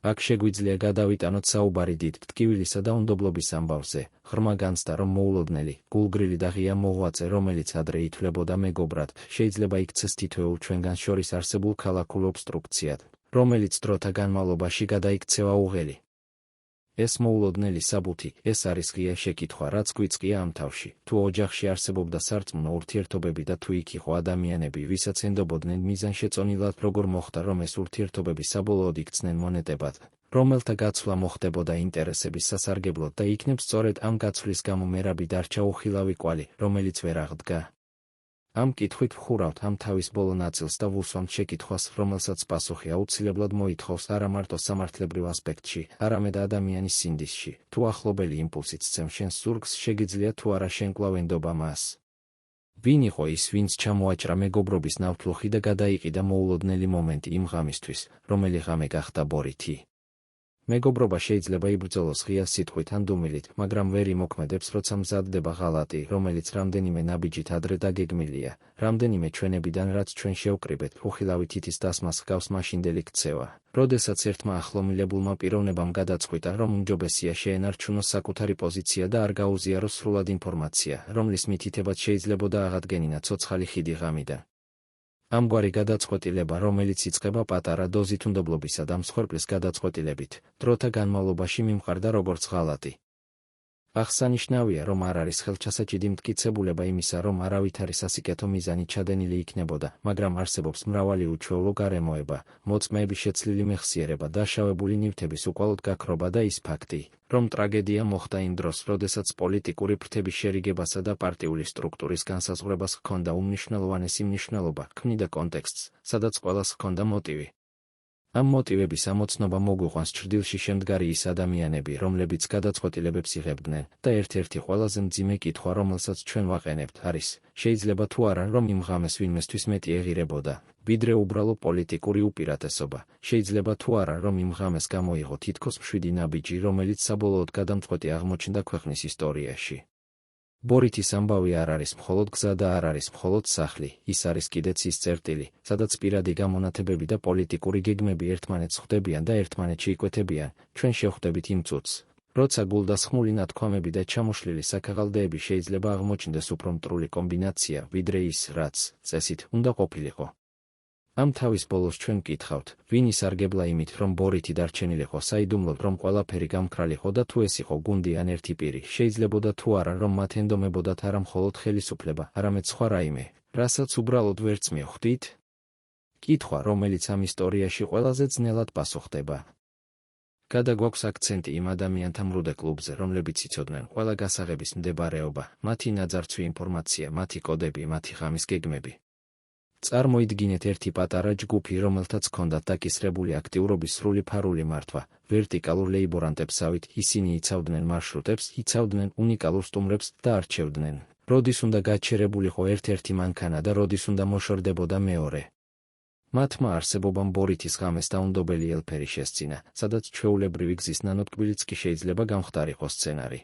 აქ შეგვიძლია გადავიტანოთ საუბარი დიდ ტკივილისა და უნდობლობის ამბავზე, ღრმა განცდა რომ მოულოდნელი, გულგრილი და ღია მოღვაწე, რომელიც ადრე ითვლებოდა მეგობრად, შეიძლება იქცეს თითოეულ ჩვენგანს შორის არსებულ ქალაქურ ობსტრუქციად, რომელიც დროთა განმავლობაში გადაიქცევა უღელი. ეს მოულოდნელი საბუთი, ეს არის ღია შეკითხვა, რაც გვიწყია ამ თავში, თუ ოჯახში არსებობდა სარწმუნო ურთიერთობები და თუ იქ იყო ადამიანები, ვისაც ენდობოდნენ მიზანშეწონილად, როგორ მოხდა, რომ ეს ურთიერთობები საბოლოოდ იქცნენ მონეტებად, რომელთა გაცვლა მოხდებოდა ინტერესების სასარგებლოდ და იქნებ სწორედ ამ გაცვლის გამო მერაბი დარჩა უხილავი კვალი, რომელიც ვერ აღდგა. ამ კითხვით ვხურავთ ამ თავის ბოლო ნაწილს და ვუსვამთ შეკითხვას, რომელსაც პასუხი აუცილებლად მოითხოვს არა მარტო სამართლებრივ ასპექტში, არამედ ადამიანის სინდისში, თუ ახლობელი იმპულსით სცემს შენს ზურგს, შეგიძლია თუ არა შენკლავ ენდობა მას. ვინ იყო ის, ვინც ჩამოაჭრა მეგობრობის ნავთლუხი და გადაიყიდა მოულოდნელი მომენტი იმ ღამისთვის, რომელი ღამე გახდა ბორითი. მეგობრობა შეიძლება იბრძოლოს ღია სიტყვით ან დუმილით, მაგრამ ვერ იმოქმედებს, როცა მზადდება ღალატი, რომელიც რამდენიმე ნაბიჯით ადრე დაგეგმილია, რამდენიმე ჩვენებიდან, რაც ჩვენ შევკრიბეთ, უხილავი თითის დასმას ჰგავს მაშინდელი ქცევა, როდესაც ერთმა ახლომილებულმა პიროვნებამ გადაწყვიტა, რომ უმჯობესია შეენარჩუნოს საკუთარი პოზიცია და არ გაუზიაროს სრულად ინფორმაცია, რომლის მითითებაც შეიძლებოდა აღადგენინა ცოცხალი ხიდი ღამიდან. ამგვარი გადაწყვეტილება, რომელიც იწყება პატარა დოზით უნდობლობისა და მსხვერპლის გადაწყვეტილებით, დროთა განმავლობაში მიმყარდა როგორც ღალატი. აღსანიშნავია, რომ არ არის ხელჩასაჭიდი მტკიცებულება იმისა, რომ არავითარი სასიკეთო მიზანი ჩადენილი იქნებოდა, მაგრამ არსებობს მრავალი უჩვეულო გარემოება, მოწმეების შეცვლილი მეხსიერება, დაშავებული ნივთების უკვალოდ გაქრობა და ის ფაქტი, რომ ტრაგედია მოხდა იმ დროს, როდესაც პოლიტიკური ფრთების შერიგებასა და პარტიული სტრუქტურის განსაზღვრებას ჰქონდა უმნიშვნელოვანესი მნიშვნელობა, ქმნიდა კონტექსტს, სადაც ყველას ჰქონდა მოტივი. ამ მოტივების ამოცნობა მოგვიყვანს ჩრდილში შემდგარი ის ადამიანები, რომლებიც გადაწყვეტილებებს იღებდნენ, და ერთ-ერთი ყველაზე მძიმე კითხვა, რომელსაც ჩვენ ვაყენებთ, არის, შეიძლება თუ არა, რომ იმ ღამეს ვინმესთვის მეტი ეღირებოდა, ვიდრე უბრალო პოლიტიკური უპირატესობა, შეიძლება თუ არა, რომ იმ ღამეს გამოიღო თითქოს მშვიდი ნაბიჯი, რომელიც საბოლოოდ გადამწყვეტი აღმოჩნდა ქვეყნის ისტორიაში. ბორითის ამბავი არ არის მხოლოდ გზა და არ არის მხოლოდ სახლი, ის არის კიდეც ის წერტილი, სადაც პირადი გამონათებები და პოლიტიკური გეგმები ერთმანეთს ხვდებიან და ერთმანეთში იკვეთებიან, ჩვენ შევხვდებით იმ წუთს, როცა გულდასხმული ნათქვამები და ჩამოშლილი საქაღალდეები შეიძლება აღმოჩნდეს უფრო მტრული კომბინაცია, ვიდრე ის, რაც, წესით, უნდა ყოფილიყო. ამ თავის ბოლოს ჩვენ ვკითხავთ, ვინ ისარგებლა იმით, რომ ბორითი დარჩენილიყო საიდუმლოდ, რომ ყველაფერი გამქრალიყო და თუ ეს იყო გუნდი ან ერთი პირი, შეიძლებოდა თუ არა, რომ მათ ენდომებოდათ არა მხოლოდ ხელისუფლება, არამედ სხვა რაიმე, რასაც უბრალოდ ვერც მივხვდით? კითხვა, რომელიც ამ ისტორიაში ყველაზე ძნელად პასუხდება. გადაგვაქვს აქცენტი იმ ადამიანთა მრუდე კლუბზე, რომლებიც იცოდნენ ყველა გასაღების მდებარეობა, მათი ნაძარცვი ინფორმაცია, მათი კოდები, მათი ღამის გეგმები. წარმოიდგინეთ ერთი პატარა ჯგუფი, რომელთაც ჰქონდათ დაკისრებული აქტიურობის სრული ფარული მართვა, ვერტიკალურ ლეიბორანტებსავით, ისინი იცავდნენ მარშრუტებს, იცავდნენ უნიკალურ სტუმრებს და არჩევდნენ, როდის უნდა გაჩერებულიყო ერთ-ერთი მანქანა და როდის უნდა მოშორდებოდა მეორე. მათმა არსებობამ ბორითის ღამეს დაუნდობელი ელფერი შესწინა, სადაც ჩვეულებრივი გზის ნანოტკბილიც კი შეიძლება გამხდარიყო სცენარი.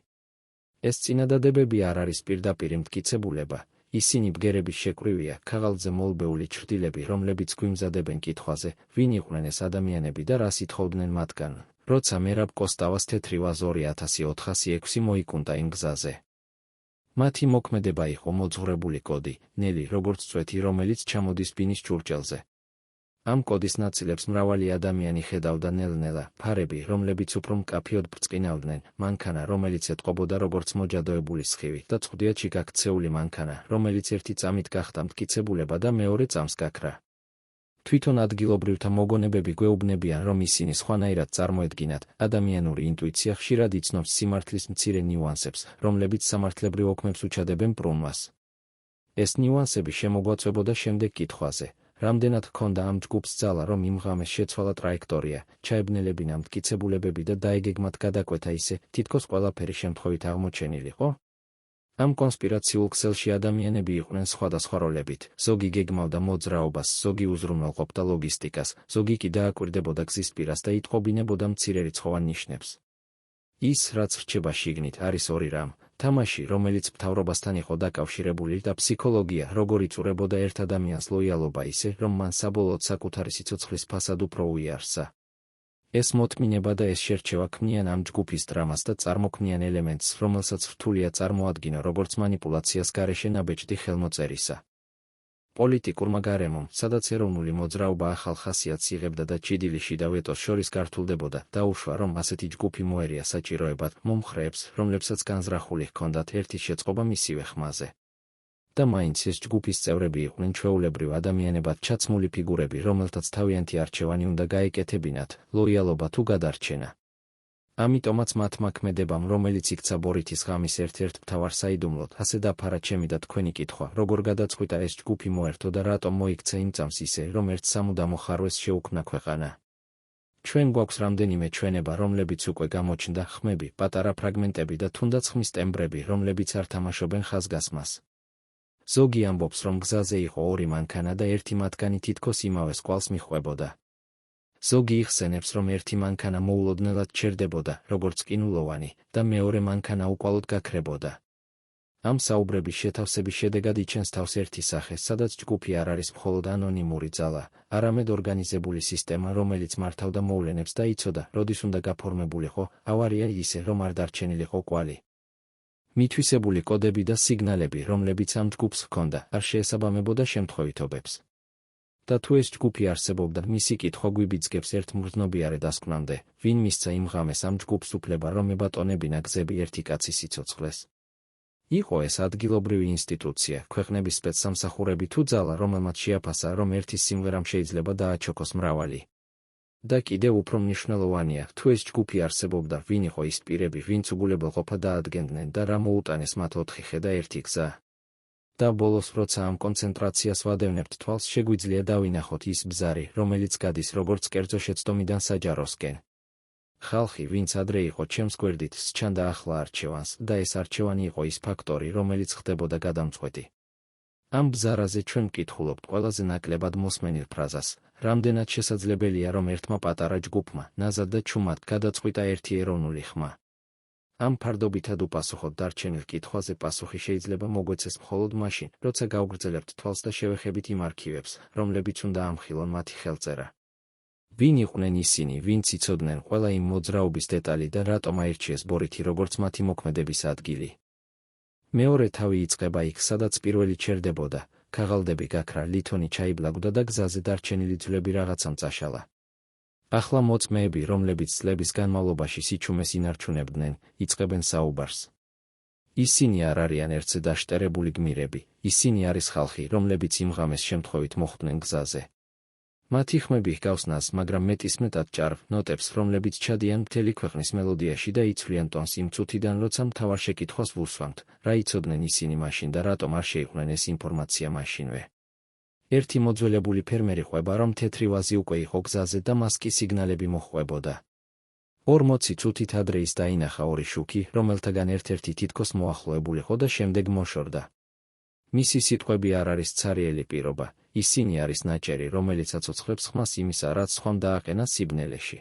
ეს წინადადებები არ არის პირდაპირი მტკიცებულება. ისინი ბგერების შეკვრივია, ქაღალდზე მოლბეული ჩრდილები, რომლებიც გვიმზადებენ კითხვაზე, ვინ იყვნენ ეს ადამიანები და რას ითხოვდნენ მათგან, როცა მერაბ კოსტავას თეთრი ვაზ 2406 მოიკუნდა იმ გზაზე. მათი მოქმედება იყო მოძღვრებული კოდი, ნელი, როგორც წვეთი, რომელიც ჩამოდის ბინის ჭურჭელზე. ამ კოდის ნაწილებს მრავალი ადამიანი ხედავდა ნელ-ნელა, ფარები, რომლებიც უფრო მკაფიოდ ბრწყინავდნენ, მანქანა, რომელიც ეტყობოდა როგორც მოჯადოებული სხივი და წვდიაჩი გაქცეული მანქანა, რომელიც ერთი წამით გახდა მტკიცებულება და მეორე წამს გაქრა. თვითონ ადგილობრივთა მოგონებები გვეუბნებიან, რომ ისინი სხვანაირად წარმოედგინათ, ადამიანური ინტუიცია ხშირად იცნობს სიმართლის მცირე ნიუანსებს, რომლებიც სამართლებრივ ოქმებს უჩადებენ ბრუნვას. ეს ნიუანსები შემოგვაწვებოდა შემდეგ კითხვაზე. რამდენად ჰქონდა ამ ჯგუფს ძალა, რომ იმ ღამეს შეცვალა ტრაექტორია, ჩაებნელებინა მტკიცებულებები და დაეგეგმათ გადაკვეთა ისე, თითქოს ყველაფერი შემთხვევით აღმოჩენილიყო? ამ კონსპირაციულ ქსელში ადამიანები იყვნენ სხვადასხვა როლებით, ზოგი გეგმავდა მოძრაობას, ზოგი უზრუნველყოფდა ლოგისტიკას, ზოგი კი დააკვირდებოდა გზის პირას და იტყობინებოდა მცირერიცხოვან ნიშნებს. ის, რაც რჩება შიგნით, არის ორი რამ: თამაში, რომელიც მთავრობასთან იყო დაკავშირებული, და ფსიქოლოგია, როგორ იწურებოდა ერთ ადამიანს ლოიალობა ისე, რომ მან საბოლოოდ საკუთარი სიცოცხლის ფასად უფრო უიარსა. ეს მოთმინება და ეს შერჩევა ქმნიან ამ ჯგუფის დრამას და წარმოქმნიან ელემენტს, რომელსაც რთულია წარმოადგინო როგორც მანიპულაციას გარეშე ნაბეჭდი ხელმოწერისა. პოლიტიკურმა გარემომ, სადაც ეროვნული მოძრაობა ახალ ხასიათს იღებდა და ჩიდილიში და ვეტოს შორის გართულდებოდა, დაუშვა, რომ ასეთი ჯგუფი მოერია საჭიროებად მომხრეებს, რომლებსაც განზრახული ჰქონდათ ერთი შეწყობა მისივე ხმაზე. და მაინც ეს ჯგუფის წევრები იყვნენ ჩვეულებრივ ადამიანებად ჩაცმული ფიგურები, რომელთაც თავიანთი არჩევანი უნდა გაეკეთებინათ, ლოიალობა თუ გადარჩენა. ამიტომაც მათმა ქმედებამ, რომელიც იქცა ბორითის ღამის ერთ-ერთ მთავარ საიდუმლოდ, ასე დაფარა ჩემი და თქვენი კითხვა, როგორ გადაწყვიტა ეს ჯგუფი მოერთო და რატომ მოიქცა იმ წამს ისე, რომ ერთ სამუდამო ხარვეს შეუქმნა ქვეყანა. ჩვენ გვაქვს რამდენიმე ჩვენება, რომლებიც უკვე გამოჩნდა, ხმები, პატარა ფრაგმენტები და თუნდაც ხმის ტემბრები, რომლებიც არ თამაშობენ ხაზგასმას. ზოგი ამბობს, რომ გზაზე იყო ორი მანქანა და ერთი მათგანი თითქოს იმავეს კვალს მიჰყვებოდა. ზოგი იხსენებს, რომ ერთი მანქანა მოულოდნელად ჩერდებოდა, როგორც ყინულოვანი, და მეორე მანქანა უკვალოდ გაქრებოდა. ამ საუბრების შეთავსების შედეგად იჩენს თავს ერთი სახე, სადაც ჯგუფი არ არის მხოლოდ ანონიმური ძალა, არამედ ორგანიზებული სისტემა, რომელიც მართავდა მოვლენებს და იცოდა, როდის უნდა გაფორმებულიყო ავარია ისე, რომ არ დარჩენილიყო კვალი. მითვისებული კოდები და სიგნალები, რომლებიც ამ ჯგუფს ჰქონდა, არ შეესაბამებოდა შემთხვევითობებს. და თუ ეს ჯგუფი არსებობდა, მისი კითხვა გვიბიძგებს ერთ მგრძნობიარე დასკვნამდე, ვინ მისცა იმ ღამეს ამ ჯგუფს უფლება, რომ ებატონებინა გზები ერთი კაცის სიცოცხლეს. იყო ეს ადგილობრივი ინსტიტუცია, ქვეყნების სპეცსამსახურები თუ ძალა, რომელმაც შეაფასა, რომ ერთის სიმღერამ შეიძლება დააჩოქოს მრავალი. და კიდევ უფრო მნიშვნელოვანია, თუ ეს ჯგუფი არსებობდა, ვინ იყო ის პირები, ვინც უგულებელყოფა დაადგენდნენ და რა მოუტანეს მათ 4 ხე და 1 გზა. და ბოლოს, როცა ამ კონცენტრაციას ვადევნებთ თვალს, შეგვიძლია დავინახოთ ის ბზარი, რომელიც გადის როგორც კერძო შეცდომიდან საჯაროსკენ. ხალხი, ვინც ადრე იყო ჩემს გვერდით, სჩანდა ახლა არჩევანს, და ეს არჩევანი იყო ის ფაქტორი, რომელიც ხდებოდა გადამწყვეტი. ამ ბზარაზე ჩვენ ვკითხულობთ ყველაზე ნაკლებად მოსმენილ ფრაზას, რამდენად შესაძლებელია, რომ ერთმა პატარა ჯგუფმა, ნაზად და ჩუმად, გადაწყვიტა ერთი ეროვნული ხმა. ამ ფარდობითად უპასუხოდ დარჩენილ კითხვაზე პასუხი შეიძლება მოგვეცეს მხოლოდ მაშინ, როცა გავგრძელებთ თვალს და შევეხებით იმ არქივებს, რომლებიც უნდა ამხილონ მათი ხელწერა. ვინ იყვნენ ისინი, ვინც იცოდნენ ყველა იმ მოძრაობის დეტალი და რატომ აირჩიეს ბორითი როგორც მათი მოქმედების ადგილი. მეორე თავი იწყება იქ, სადაც პირველი ჩერდებოდა, ქაღალდები გაქრა, ლითონი ჩაიბლაგდა და გზაზე დარჩენილი ძვლები რაღაცამ წაშალა. ახლა მოწმეები, რომლებიც წლების განმავლობაში სიჩუმეს ინარჩუნებდნენ, იწყებენ საუბარს. ისინი არ არიან ერთზე დაშტერებული გმირები, ისინი არის ხალხი, რომლებიც იმ ღამეს შემთხვევით მოხვდნენ გზაზე. მათი ხმები ჰგავს ნაზს, მაგრამ მეტისმეტად ჭარბ ნოტებს, რომლებიც ჩადიან მთელი ქვეყნის მელოდიაში და იცვლიან ტონს იმ წუთიდან, როცა მთავარ შეკითხვას ვუსვამთ, რა იცოდნენ ისინი მაშინ და რატომ არ შეიყვნენ ეს ინფორმაცია მაშინვე. ერთი მოძველებული ფერმერი ყვება, რომ თეთრი ვაზი უკვე იყო გზაზე და მას კი სიგნალები მოჰყვებოდა. 40 წუთით ადრე ის დაინახა ორი შუქი, რომელთაგან ერთ-ერთი თითქოს მოახლოებულიყო და შემდეგ მოშორდა. მისი სიტყვები არ არის ცარიელი პირობა, ისინი არის ნაჭერი, რომელიც აცოცხლებს ხმას იმისა, რაც სხვამ დააყენა სიბნელეში.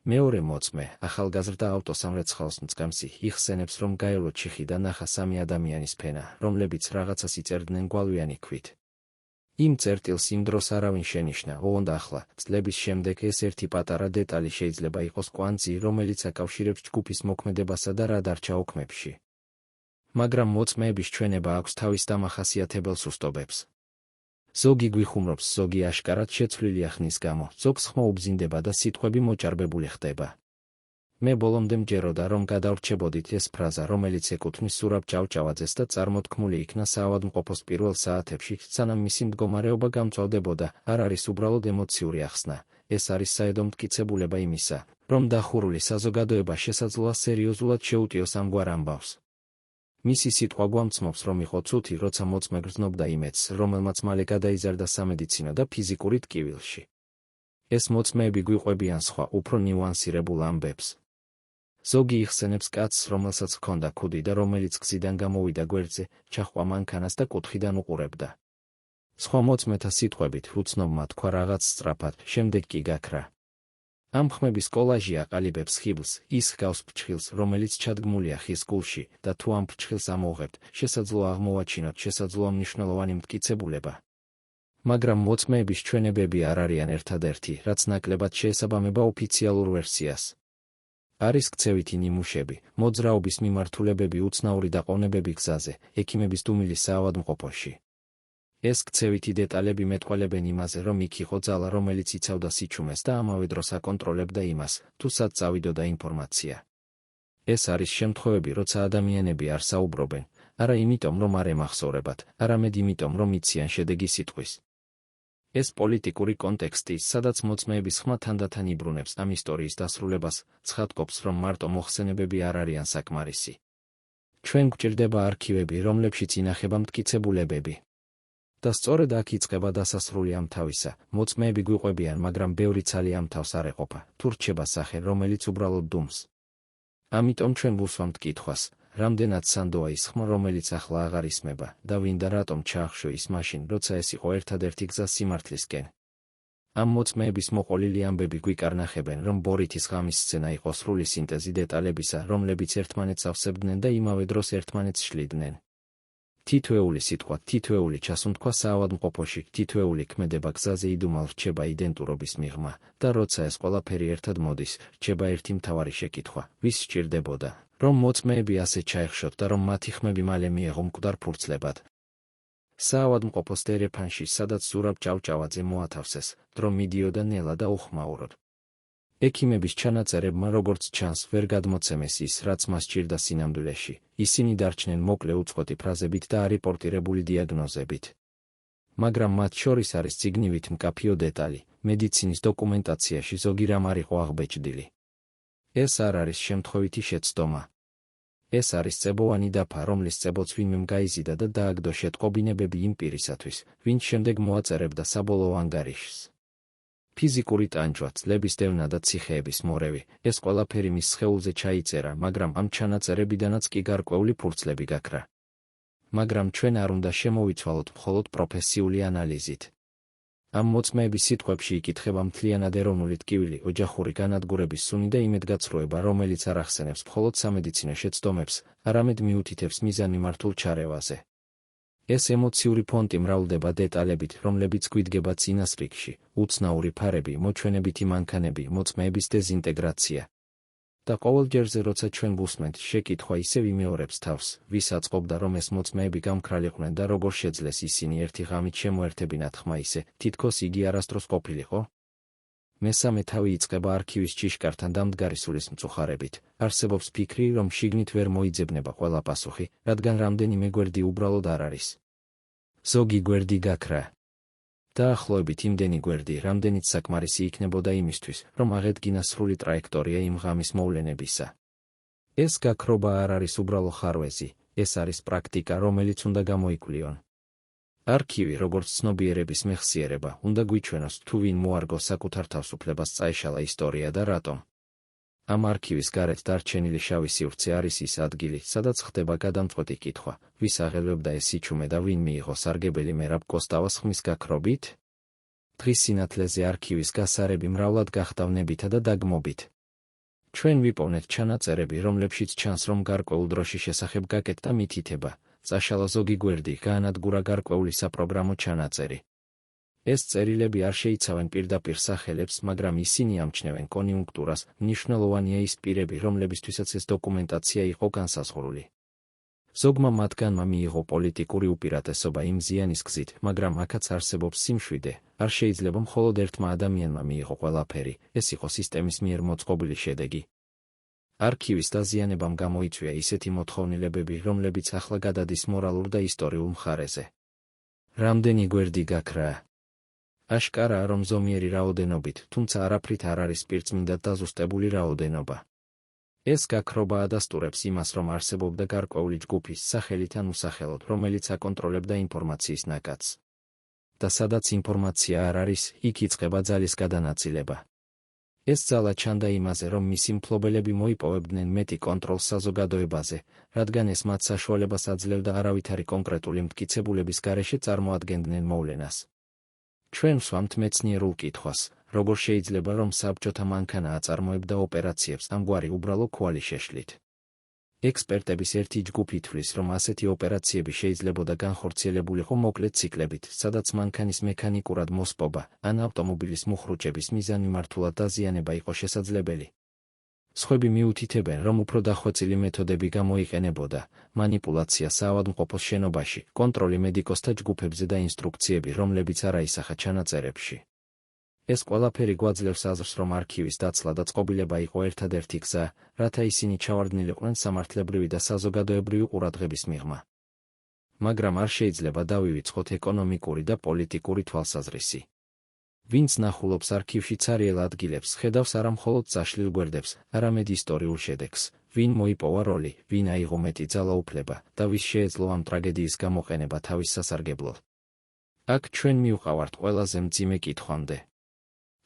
მეორე მოწმე, ახალგაზრდა ავტოსამრეცხაოს მწყემსი, იხსენებს, რომ გაელო ჩიხი და ნახა 3 ადამიანის ფენა, რომლებიც რაღაცას იწერდნენ გვალვიანი ქვით. იმ წერტილს იმ დროს არავინ შენიშნა, ოღონდ ახლა, წლების შემდეგ ეს ერთი პატარა დეტალი შეიძლება იყოს კვანძი, რომელიც აკავშირებს ჯგუფის მოქმედებასა და რა დარჩა ოქმებში. მაგრამ მოწმეების ჩვენება აქვს თავის დამახასიათებელ სუსტობებს. ზოგი გვიხუმრობს, ზოგი აშკარად შეცვლილია ხნის გამო, ზოგს ხმა უბზინდება და სიტყვები მოჭარბებული ხდება. მე ბოლომდე მჯეროდა, რომ გადავრჩებოდით ეს ფრაზა, რომელიც ეკუთვნის ზურაბ ჭავჭავაძეს და წარმოთქმული იქნა საავადმყოფოს პირველ საათებში, სანამ მისი მდგომარეობა გამწვავდებოდა, არ არის უბრალოდ ემოციური ახსნა, ეს არის საედო მტკიცებულება იმისა, რომ დახურული საზოგადოება შესაძლოა სერიოზულად შეუტიოს ამგვარ ამბავს. მისი სიტყვა გვამცნობს, რომ იყო წუთი, როცა მოწმე გრძნობდა იმედს, რომელმაც მალე გადაიზარდა სამედიცინო და ფიზიკური ტკივილში. ეს მოწმეები გვიყვებიან სხვა, უფრო ნიუანსირებულ ამბებს. ზოგი იხსენებს კაცს, რომელსაც ჰქონდა ქუდი და რომელიც გზიდან გამოვიდა გვერდზე, ჩაჰყვა მანქანას და კუთხიდან უყურებდა. სხვა მოწმეთა სიტყვებით, უცნობმა თქვა რაღაც სწრაფად, შემდეგ კი გაქრა. ამ ხმების კოლაჟი აყალიბებს ხიბლს, ის ჰგავს ფრჩხილს, რომელიც ჩადგმულია ხის გულში და თუ ამ ფრჩხილს ამოვღებთ, შესაძლოა აღმოვაჩინოთ შესაძლოა მნიშვნელოვანი მტკიცებულება. მაგრამ მოწმეების ჩვენებები არ არიან ერთადერთი, რაც ნაკლებად შეესაბამება ოფიციალურ ვერსიას. არის ქცევითი ნიმუშები, მოძრაობის მიმართულებები, უცნაური დაყოვნებები გზაზე, ექიმების დუმილის საავადმყოფოში. ეს ქცევითი დეტალები მეტყველებენ იმაზე, რომ იქ იყო ძალა, რომელიც იცავდა სიჩუმეს და ამავე დროს აკონტროლებდა იმას, თუ სად წავიდოდა ინფორმაცია. ეს არის შემთხვევები, როცა ადამიანები არ საუბრობენ, არა იმიტომ, რომ არ ემახსოვრებათ, არამედ იმიტომ, რომ იციან შედეგი სიტყვის. ეს პოლიტიკური კონტექსტი, სადაც მოწმეების ხმა თანდათან იბრუნებს ამ ისტორიის დასრულებას, ცხადყოფს, რომ მარტო მოხსენებები არ არიან საკმარისი. ჩვენ გვჭირდება არქივები, რომლებშიც ინახება მტკიცებულებები. და სწორედ აქ იწყება დასასრული ამ თავისა. მოწმეები გვიყვებიან, მაგრამ ბევრი ცალი ამ თავს არ ეყოფა, თუ რჩება სახე, რომელიც უბრალოდ დუმს. ამიტომ ჩვენ ვუსვამთ კითხვას, რამდენად სანდოა ის ხმა, რომელიც ახლა აღარ ისმება, და ვინ და რატომ ჩაახშო ის მაშინ, როცა ეს იყო ერთადერთი გზა სიმართლისკენ. ამ მოწმეების მოყოლილი ამბები გვიკარნახებენ, რომ ბორითის ღამის სცენა იყო სრული სინტეზი დეტალებისა, რომლებიც ერთმანეთს ავსებდნენ და იმავე დროს ერთმანეთს შლიდნენ. თითოეული სიტყვა, თითოეული ჩასუნთქვა საავადმყოფოში, თითოეული ქმედება გზაზე იდუმალ რჩება იდენტურობის მიღმა, და როცა ეს ყველაფერი ერთად მოდის, რჩება ერთი მთავარი შეკითხვა, ვის სჭირდებოდა, რომ მოწმეები ასე ჩაეხშოთ და რომ მათი ხმები მალე მიეღო მკვდარ ფურცლებად. საავადმყოფოს დერეფანში, სადაც ზურაბ ჭავჭავაძე მოათავსეს, დრო მიდიოდა ნელა და უხმაუროდ. ექიმების ჩანაწერებმა, როგორც ჩანს, ვერ გადმოცემეს ის, რაც მას სჭირდა სინამდვილეში. ისინი დარჩნენ მოკლე უწყვეტი ფრაზებით და არიპორტირებული დიაგნოზებით. მაგრამ მათ შორის არის წიგნივით მკაფიო დეტალი, მედიცინის დოკუმენტაციაში ზოგი რამ არ იყო აღბეჭდილი. ეს არ არის შემთხვევითი შეცდომა. ეს არის წებოვანი დაფა, რომლის წებოც ვინმემ გაიზიდა და დააგდო შეტყობინებები იმ პირისათვის, ვინც შემდეგ მოაწერებდა საბოლოო ანგარიშს. ფიზიკური ტანჯვა, წლების დევნა და ციხეების მორევი, ეს ყველაფერი მის სხეულზე ჩაიწერა, მაგრამ ამ ჩანაწერებიდანაც კი გარკვეული ფურცლები გაქრა. მაგრამ ჩვენ არ უნდა შემოვიცვალოთ მხოლოდ პროფესიული ანალიზით. ამ მოწმეების სიტყვებში იკითხება მთლიანად ეროვნული ტკივილი, ოჯახური განადგურების სუნი და იმედგაცრუება, რომელიც არ ახსენებს მხოლოდ სამედიცინო შეცდომებს, არამედ მიუთითებს მიზანმიმართულ ჩარევაზე. ეს ემოციური ფონტი მრავლდება დეტალებით, რომლებიც გვიდგება წინასრიგში, უცნაური ფარები, მოჩვენებითი მანქანები, მოწმეების დეზინტეგრაცია. და ყოველ ჯერზე, როცა ჩვენ ვუსმენთ, შეკითხვა ისევ იმეორებს თავს, ვის აწყობდა, რომ ეს მოწმეები გამქრალიყვნენ და როგორ შეძლეს ისინი ერთი ღამით შემოერთებინათ ხმა ისე, თითქოს იგი არასდროს ყოფილიყო. მესამე თავი იწყება არქივის ჭიშკართან დამდგარი სულის მწუხარებით. არსებობს ფიქრი, რომ შიგნით ვერ მოიძებნება ყველა პასუხი, რადგან რამდენიმე გვერდი უბრალოდ არ არის. ზოგი გვერდი გაქრა. დაახლოებით იმდენი გვერდი, რამდენიც საკმარისი იქნებოდა იმისთვის, რომ აღედგინა სრული ტრაექტორია იმ ღამის მოვლენებისა. ეს გაქრობა არ არის უბრალო ხარვეზი, ეს არის პრაქტიკა, რომელიც უნდა გამოიკვლიონ. არქივი, როგორც ცნობიერების მეხსიერება, უნდა გვიჩვენოს, თუ ვინ მოარგო საკუთარ თავისუფლებას წაეშალა ისტორია და რატომ. ამ არქივის გარეთ დარჩენილი შავი სივრცე არის ის ადგილი, სადაც ხდება გადამწყვეტი კითხვა, ვის აღელვებდა ეს სიჩუმე და ვინ მიიღო სარგებელი მერაბ კოსტავას ხმის გაქრობით? დღის სინათლეზე არქივის გასარები მრავლად გახდავნებითა და დაგმობით. ჩვენ ვიპოვნეთ ჩანაწერები, რომლებშიც ჩანს, რომ გარკვეულ დროში შესახებ გაკეთდა მითითება, წაშალა ზოგი გვერდი, გაანადგურა გარკვეული საპროგრამო ჩანაწერი. ეს წერილები არ შეიცავენ პირდაპირ სახელებს, მაგრამ ისინი ამჩნევენ კონიუნქტურას, მნიშვნელოვანია ის პირები, რომლებისთვისაც ეს დოკუმენტაცია იყო განსაზღვრული. ზოგმა მათგანმა მიიღო პოლიტიკური უპირატესობა იმ ზიანის გზით, მაგრამ აქაც არსებობს სიმშვიდე, არ შეიძლება მხოლოდ ერთმა ადამიანმა მიიღო ყველაფერი, ეს იყო სისტემის მიერ მოწყობილი შედეგი. არქივის დაზიანებამ გამოიწვია ისეთი მოთხოვნილებები, რომლებიც ახლა გადადის მორალურ და ისტორიულ მხარეზე. რამდენი გვერდი გაქრა? აშკარაა, რომ ზომიერი რაოდენობით, თუმცა არაფრით არ არის პირწმინდად დაზუსტებული რაოდენობა. ეს გაქრობა ადასტურებს იმას, რომ არსებობდა გარკვეული ჯგუფის სახელით ან უსახელოდ, რომელიც აკონტროლებდა ინფორმაციის ნაკადს. და სადაც ინფორმაცია არ არის, იქ იწყება ძალის გადანაწილება. ეს ძალა ჩანდა იმაზე, რომ მისი მფლობელები მოიპოვებდნენ მეტი კონტროლს საზოგადოებაზე, რადგან ეს მათ საშუალებას აძლევდა არავითარი კონკრეტული მტკიცებულების გარეშე წარმოადგენდნენ მოვლენას. ჩვენ ვსვამთ მეცნიერულ კითხვას, როგორ შეიძლება რომ საბჭოთა მანქანა აწარმოებდა ოპერაციებს ამგვარი უბრალო ქვალი შეშლით. ექსპერტების ერთი ჯგუფი ითვლის, რომ ასეთი ოპერაციები შეიძლებოდა განხორციელებულიყო მოკლე ციკლებით, სადაც მანქანის მექანიკურად მოსპობა ან ავტომობილის მუხრუჭების მიზანმიმართულად დაზიანება იყო შესაძლებელი. სხვები მიუთითებენ, რომ უფრო დახვეწილი მეთოდები გამოიყენებოდა: მანიპულაცია საავადმყოფოს შენობაში, კონტროლი მედიკოსთა ჯგუფებზე და ინსტრუქციები, რომლებიც არ აისახა ჩანაწერებში. ეს ყველაფერი გვაძლევს აზრს, რომ არქივის დაცლა და წყობილება იყო ერთადერთი გზა, რათა ისინი ჩავარდნილიყვნენ სამართლებრივი და საზოგადოებრივი ყურადღების მიღმა. მაგრამ არ შეიძლება დავივიწყოთ ეკონომიკური და პოლიტიკური თვალსაზრისი. ვინც ნახულობს არქივში ცარიელ ადგილებს, ხედავს არა მხოლოდ წაშლილ გვერდებს, არამედ ისტორიულ შედეგს, ვინ მოიპოვა როლი, ვინ აიღო მეტი ძალაუფლება და ვის შეეძლო ამ ტრაგედიის გამოყენება თავის სასარგებლოდ. აქ ჩვენ მივყავართ ყველაზე მძიმე კითხვამდე.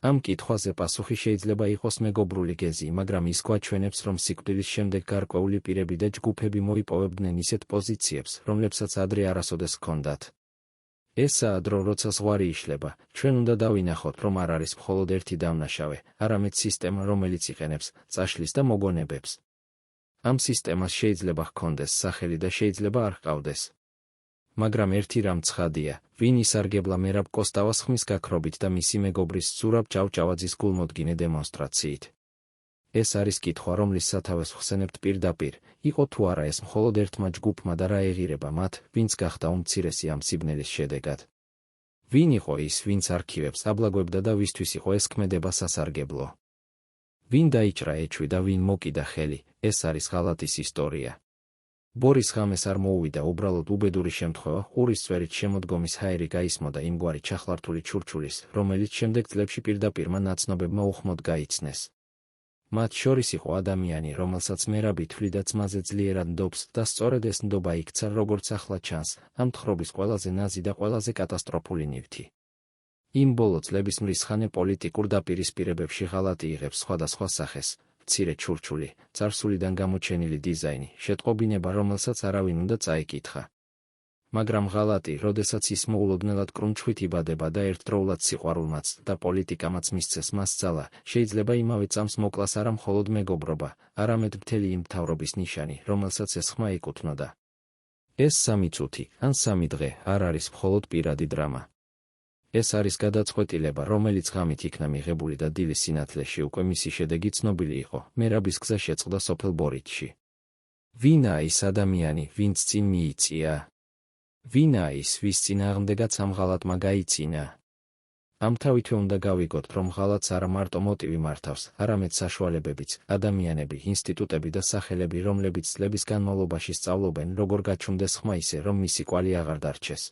ამ კითხვაზე პასუხი შეიძლება იყოს მეგობრული გეზი, მაგრამ ის გვაჩვენებს, რომ სიკვდილის შემდეგ გარკვეული პირები და ჯგუფები მოიპოვებდნენ ისეთ პოზიციებს, რომლებსაც ადრე არასოდეს ჰქონდათ. ესაა დრო, როცა ზღვარი იშლება, ჩვენ უნდა დავინახოთ, რომ არ არის მხოლოდ ერთი დამნაშავე, არამედ სისტემა, რომელიც იყენებს წაშლის და მოგონებებს. ამ სისტემას შეიძლება ჰქონდეს სახელი და შეიძლება არ ჰყავდეს. მაგრამ ერთი რამ ცხადია, ვინ ისარგებლა მერაბ კოსტავას ხმის გაქრობით და მისი მეგობრის ზურაბ ჭავჭავაძის გულმოდგინე დემონსტრაციით. ეს არის კითხვა, რომლის სათავეს ვხსენებთ პირდაპირ, იყო თუ არა ეს მხოლოდ ერთმა ჯგუფმა და რა ეღირება მათ, ვინც გახდა უმცირესი ამ სიბნელის შედეგად. ვინ იყო ის, ვინც არქივებს აბლაგვებდა და ვისთვის იყო ეს ქმედება სასარგებლო? ვინ დაიჭრა ეჭვი და ვინ მოკიდა ხელი, ეს არის ღალატის ისტორია. ბორის ღამეს არ მოუვიდა უბრალოდ უბედური შემთხვევა, ყურის წვერით შემოდგომის ჰაერი გაისმოდა იმგვარი ჩახლართული ჩურჩულის, რომელიც შემდეგ წლებში პირდაპირმა ნაცნობებმა უხმოდ გაიცნეს. მათ შორის იყო ადამიანი, რომელსაც მერაბი თვლიდა ძმაზე ძლიერად ნდობს და სწორედ ეს ნდობა იქცა, როგორც ახლა ჩანს, ამ თხრობის ყველაზე ნაზი და ყველაზე კატასტროფული ნივთი. იმ ბოლო წლების მრისხანე პოლიტიკურ დაპირისპირებებში ღალატი იღებს სხვადასხვა სახეს: მცირე ჩურჩული, წარსულიდან გამოჩენილი დიზაინი, შეტყობინება, რომელსაც არავინ უნდა წაიკითხა. მაგრამ ღალატი, როდესაც ის მოულოდნელად კრუნჩხვით იბადება და ერთდროულად სიყვარულმაც და პოლიტიკამაც მისცეს მას ძალა, შეიძლება იმავე წამს მოკლას არა მხოლოდ მეგობრობა, არამედ მთელი იმ მთავრობის ნიშანი, რომელსაც ეს ხმა ეკუთვნოდა. ეს 3 წუთი ან 3 დღე არ არის მხოლოდ პირადი დრამა. ეს არის გადაწყვეტილება, რომელიც ღამით იქნა მიღებული და დილის სინათლეში უკვე მისი შედეგი ცნობილი იყო. მერაბის გზა შეწყდა სოფელ ბორითში. ვინაა ის ადამიანი, ვინც წინ მიიწია? ვინაა ის, ვის წინააღმდეგაც ამ ღალატმა გაიცინა? ამთავითვე უნდა გავიგოთ, რომ ღალატს არა მარტო მოტივი მართავს, არამედ საშუალებებიც, ადამიანები, ინსტიტუტები და სახელები, რომლებიც წლების განმავლობაში სწავლობენ, როგორ გაჩუმდეს ხმა ისე, რომ მისი კვალი აღარ დარჩეს.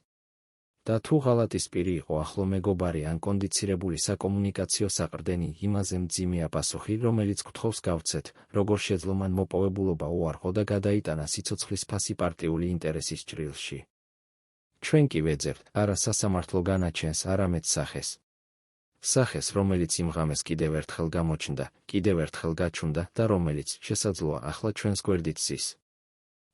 და თუ ღალატის პირი იყო ახლო მეგობარი ან კონდიცირებული საკომუნიკაციო საყრდენი, იმაზე მძიმეა პასუხი, რომელიც გთხოვს გავცეთ, როგორ შეძლო მან მოპოვებულობა უარყო და გადაიტანა სიცოცხლის ფასი პარტიული ინტერესის ჭრილში. ჩვენ კი ვეძებთ არა სასამართლო განაჩენს, არამედ სახეს. სახეს, რომელიც იმ ღამეს კიდევ ერთხელ გამოჩნდა, კიდევ ერთხელ გაჩუნდა და რომელიც, შესაძლოა, ახლა ჩვენს გვერდით ზის.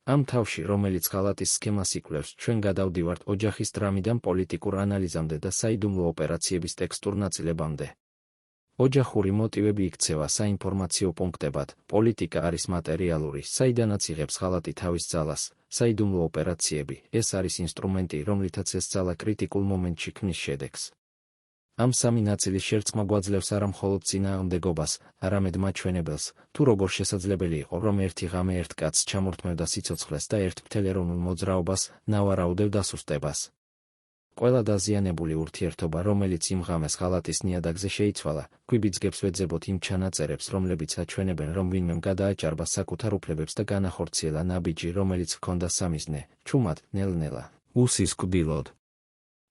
ამ თავში, რომელიც ღალატის სქემას იკვლევს, ჩვენ გადავდივართ ოჯახის დრამიდან პოლიტიკურ ანალიზამდე და საიდუმლო ოპერაციების ტექსტურ ნაწილებამდე. ოჯახური მოტივები იქცევა საინფორმაციო პუნქტებად, პოლიტიკა არის მატერიალური, საიდანაც იღებს ღალატი თავის ძალას, საიდუმლო ოპერაციები, ეს არის ინსტრუმენტი, რომლითაც ეს ძალა კრიტიკულ მომენტში ქმნის შედეგს. ამ 3 ნაწილის შერწყმა გვაძლევს არა მხოლოდ წინააღმდეგობას, არამედ მაჩვენებელს, თუ როგორ შესაძლებელი იყო, რომ ერთი ღამე ერთ კაცს ჩამორთმევდა სიცოცხლეს და ერთ მთელ ეროვნულ მოძრაობას ნავარაუდევ დასუსტებას. ყველა დაზიანებული ურთიერთობა, რომელიც იმ ღამეს ღალატის ნიადაგზე შეიცვალა, გვიბიძგებს ვეძებოთ იმ ჩანაწერებს, რომლებიც აჩვენებენ, რომ ვინმემ გადააჭარბა საკუთარ უფლებებს და განახორციელა ნაბიჯი, რომელიც ჰქონდა სამიზნე, ჩუმად, ნელ-ნელა, უსისკვდილოდ.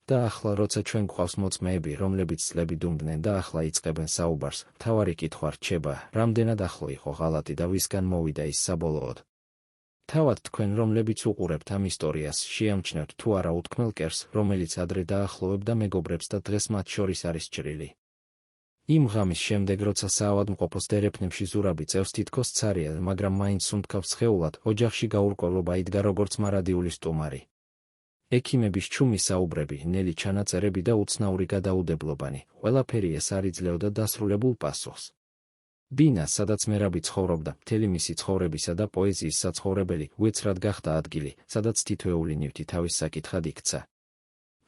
და ახლა, როცა ჩვენ გვყავს მოწმეები, რომლებიც წლები დუმდნენ და ახლა იწყებენ საუბარს, მთავარი კითხვა რჩება, რამდენად ახლო იყო ღალატი და ვისგან მოვიდა ის საბოლოოდ. თავად თქვენ, რომლებიც უყურებთ ამ ისტორიას, შეამჩნევთ თუ არა უთქმელ კერს, რომელიც ადრე დაახლოვებდა მეგობრებს და დღეს მათ შორის არის ჭრილი. იმ ღამის შემდეგ, როცა საავადმყოფოს დერეფნებში ზურაბი წევს თითქოს ცარიელ, მაგრამ მაინც სუნთქავს სხეულად, ოჯახში გაურკვევლობა იდგა როგორც მარადიული სტუმარი. ექიმების ჩუმი საუბრები, ნელი ჩანაწერები და უცნაური გადაუდებლობანი, ყველაფერი ეს არ იძლეოდა დასრულებულ პასუხს. ბინა, სადაც მერაბი ცხოვრობდა, მთელი მისი ცხოვრებისა და პოეზიის საცხოვრებელი, უეცრად გახდა ადგილი, სადაც თითოეული ნივთი თავის საკითხად იქცა.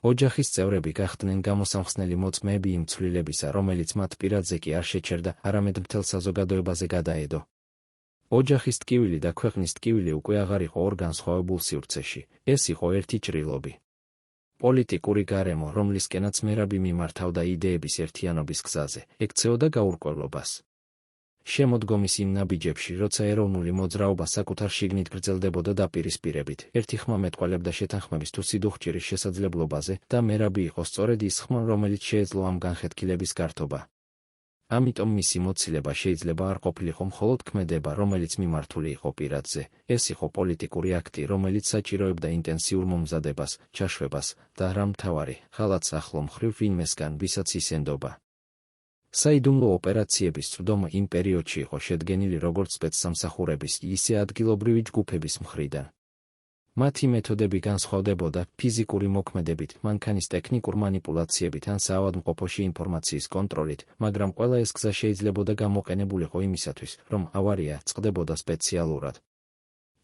ოჯახის წევრები გახდნენ გამოსამხსნელი მოწმეები იმ ცვლილებისა, რომელიც მათ პირადზე კი არ შეჩერდა, არამედ მთელ საზოგადოებაზე გადაედო. ოჯახის ტკივილი და ქვეყნის ტკივილი უკვე აღარ იყო ორ განსხვავებულ სივრცეში, ეს იყო ერთი ჭრილობი. პოლიტიკური გარემო, რომლისკენაც მერაბი მიმართავდა იდეების ერთიანობის გზაზე, ექცეოდა გაურკვევლობას. შემოდგომის იმ ნაბიჯებში, როცა ეროვნული მოძრაობა საკუთარ შიგნით გრძელდებოდა დაპირისპირებით, ერთი ხმა მეტყველებდა შეთანხმების თუ სიდუხჭირის შესაძლებლობაზე და მერაბი იყო სწორედ ის ხმა, რომელიც შეეძლო ამ განხეთქილების გართობა. ამიტომ მისი მოცილება შეიძლება არ ყოფილიყო მხოლოდ ქმედება, რომელიც მიმართული იყო პირადზე, ეს იყო პოლიტიკური აქტი, რომელიც საჭიროებდა ინტენსიურ მომზადებას, ჩაშვებას და რა მთავარი, ღალატს ახლო მხრივ ვინმესგან, ვისაც ისენდობა. საიდუმლო ოპერაციების წვდომა იმ პერიოდში იყო შედგენილი როგორც სპეცსამსახურების, ისე ადგილობრივი ჯგუფების მხრიდან. მათი მეთოდები განსხვავდებოდა ფიზიკური მოქმედებით, მანქანის ტექნიკურ მანიპულაციებით ან საავადმყოფოში ინფორმაციის კონტროლით, მაგრამ ყველა ეს გზა შეიძლებოდა გამოყენებულიყო იმისათვის, რომ ავარია წყდებოდა სპეციალურად.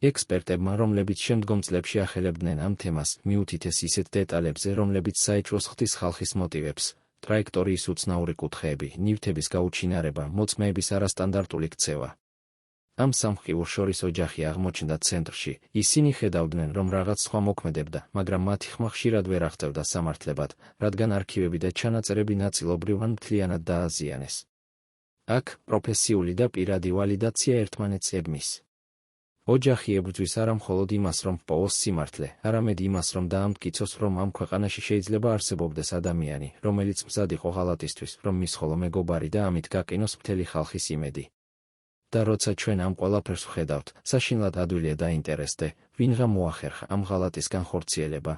ექსპერტებმა, რომლებიც შემდგომ წლებში ახელებდნენ ამ თემას, მიუთითეს ისეთ დეტალებზე, რომლებიც საეჭვოს ხდის ხალხის მოტივებს, ტრაექტორიის უცნაური კუთხეები, ნივთების გაუჩინარება, მოწმეების არასტანდარტული ქცევა. ამ სამხრივ შორის ოჯახი აღმოჩნდა ცენტრში, ისინი ხედავდნენ, რომ რაღაც სხვა მოქმედებდა, მაგრამ მათი ხმა ხშირად ვერ აღწევდა სამართლებად, რადგან არქივები და ჩანაწერები ნაწილობრივ ან მთლიანად დააზიანეს. აქ პროფესიული და პირადი ვალიდაცია ერთმანეთს ებმის. ოჯახი ებრძვის არა მხოლოდ იმას, რომ პოვოს სიმართლე, არამედ იმას, რომ დაამტკიცოს, რომ ამ ქვეყანაში შეიძლება არსებობდეს ადამიანი, რომელიც მზად იყო ღალატისთვის, რომ მის ხოლო მეგობარი და ამით გაკინოს მთელი ხალხის იმედი. და როცა ჩვენ ამ ყველაფერს ვხედავთ, საშინლად ადვილია დაინტერესდე, ვინღა მოახერხა ამ ღალატის განხორციელება.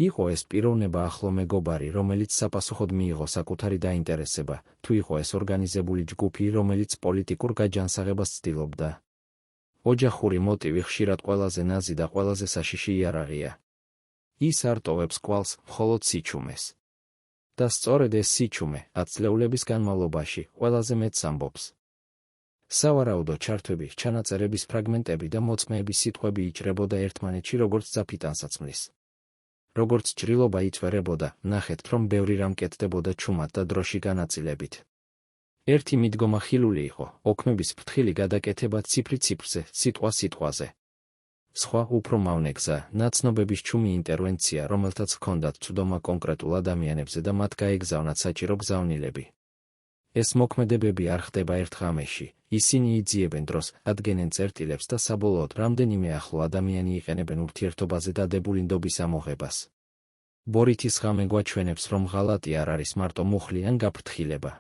იყო ეს პიროვნება ახლო მეგობარი, რომელიც საპასუხოდ მიიღო საკუთარი დაინტერესება, თუ იყო ეს ორგანიზებული ჯგუფი, რომელიც პოლიტიკურ გაჯანსაღებას ცდილობდა. ოჯახური მოტივი ხშირად ყველაზე ნაზი და ყველაზე საშიში იარაღია. ის არ ტოვებს კვალს, მხოლოდ სიჩუმეს. და სწორედ ეს სიჩუმე, ათწლეულების განმავლობაში, ყველაზე მეტს ამბობს. სავარაუდო ჩართვები, ჩანაწერების ფრაგმენტები და მოწმეების სიტყვები იჭრებოდა ერთმანეთში როგორც ძაფიტანსაცმლის. როგორც ჭრილობა იწვერებოდა, ნახეთ, რომ ბევრი რამ კეთდებოდა ჩუმად და დროში განაწილებით. ერთი მიდგომა ხილული იყო, ოქმების ფრთხილი გადაკეთება ციფრი ციფრზე, სიტყვა სიტყვაზე. სხვა უფრო მავნე გზა, ნაცნობების ჩუმი ინტერვენცია, რომელთაც ჰქონდათ წვდომა კონკრეტულ ადამიანებზე და მათ გაეგზავნათ საჭირო გზავნილები. ეს მოქმედებები არ ხდება ერთ ღამეში, ისინი იძიებენ დროს, ადგენენ წერტილებს და საბოლოოდ რამდენიმე ახლო ადამიანი იყენებენ ურთიერთობაზე დადებულ ინდობის ამოღებას. ბორითის ღამე გვაჩვენებს, რომ ღალატი არ არის მარტო მუხლი ან გაფრთხილება.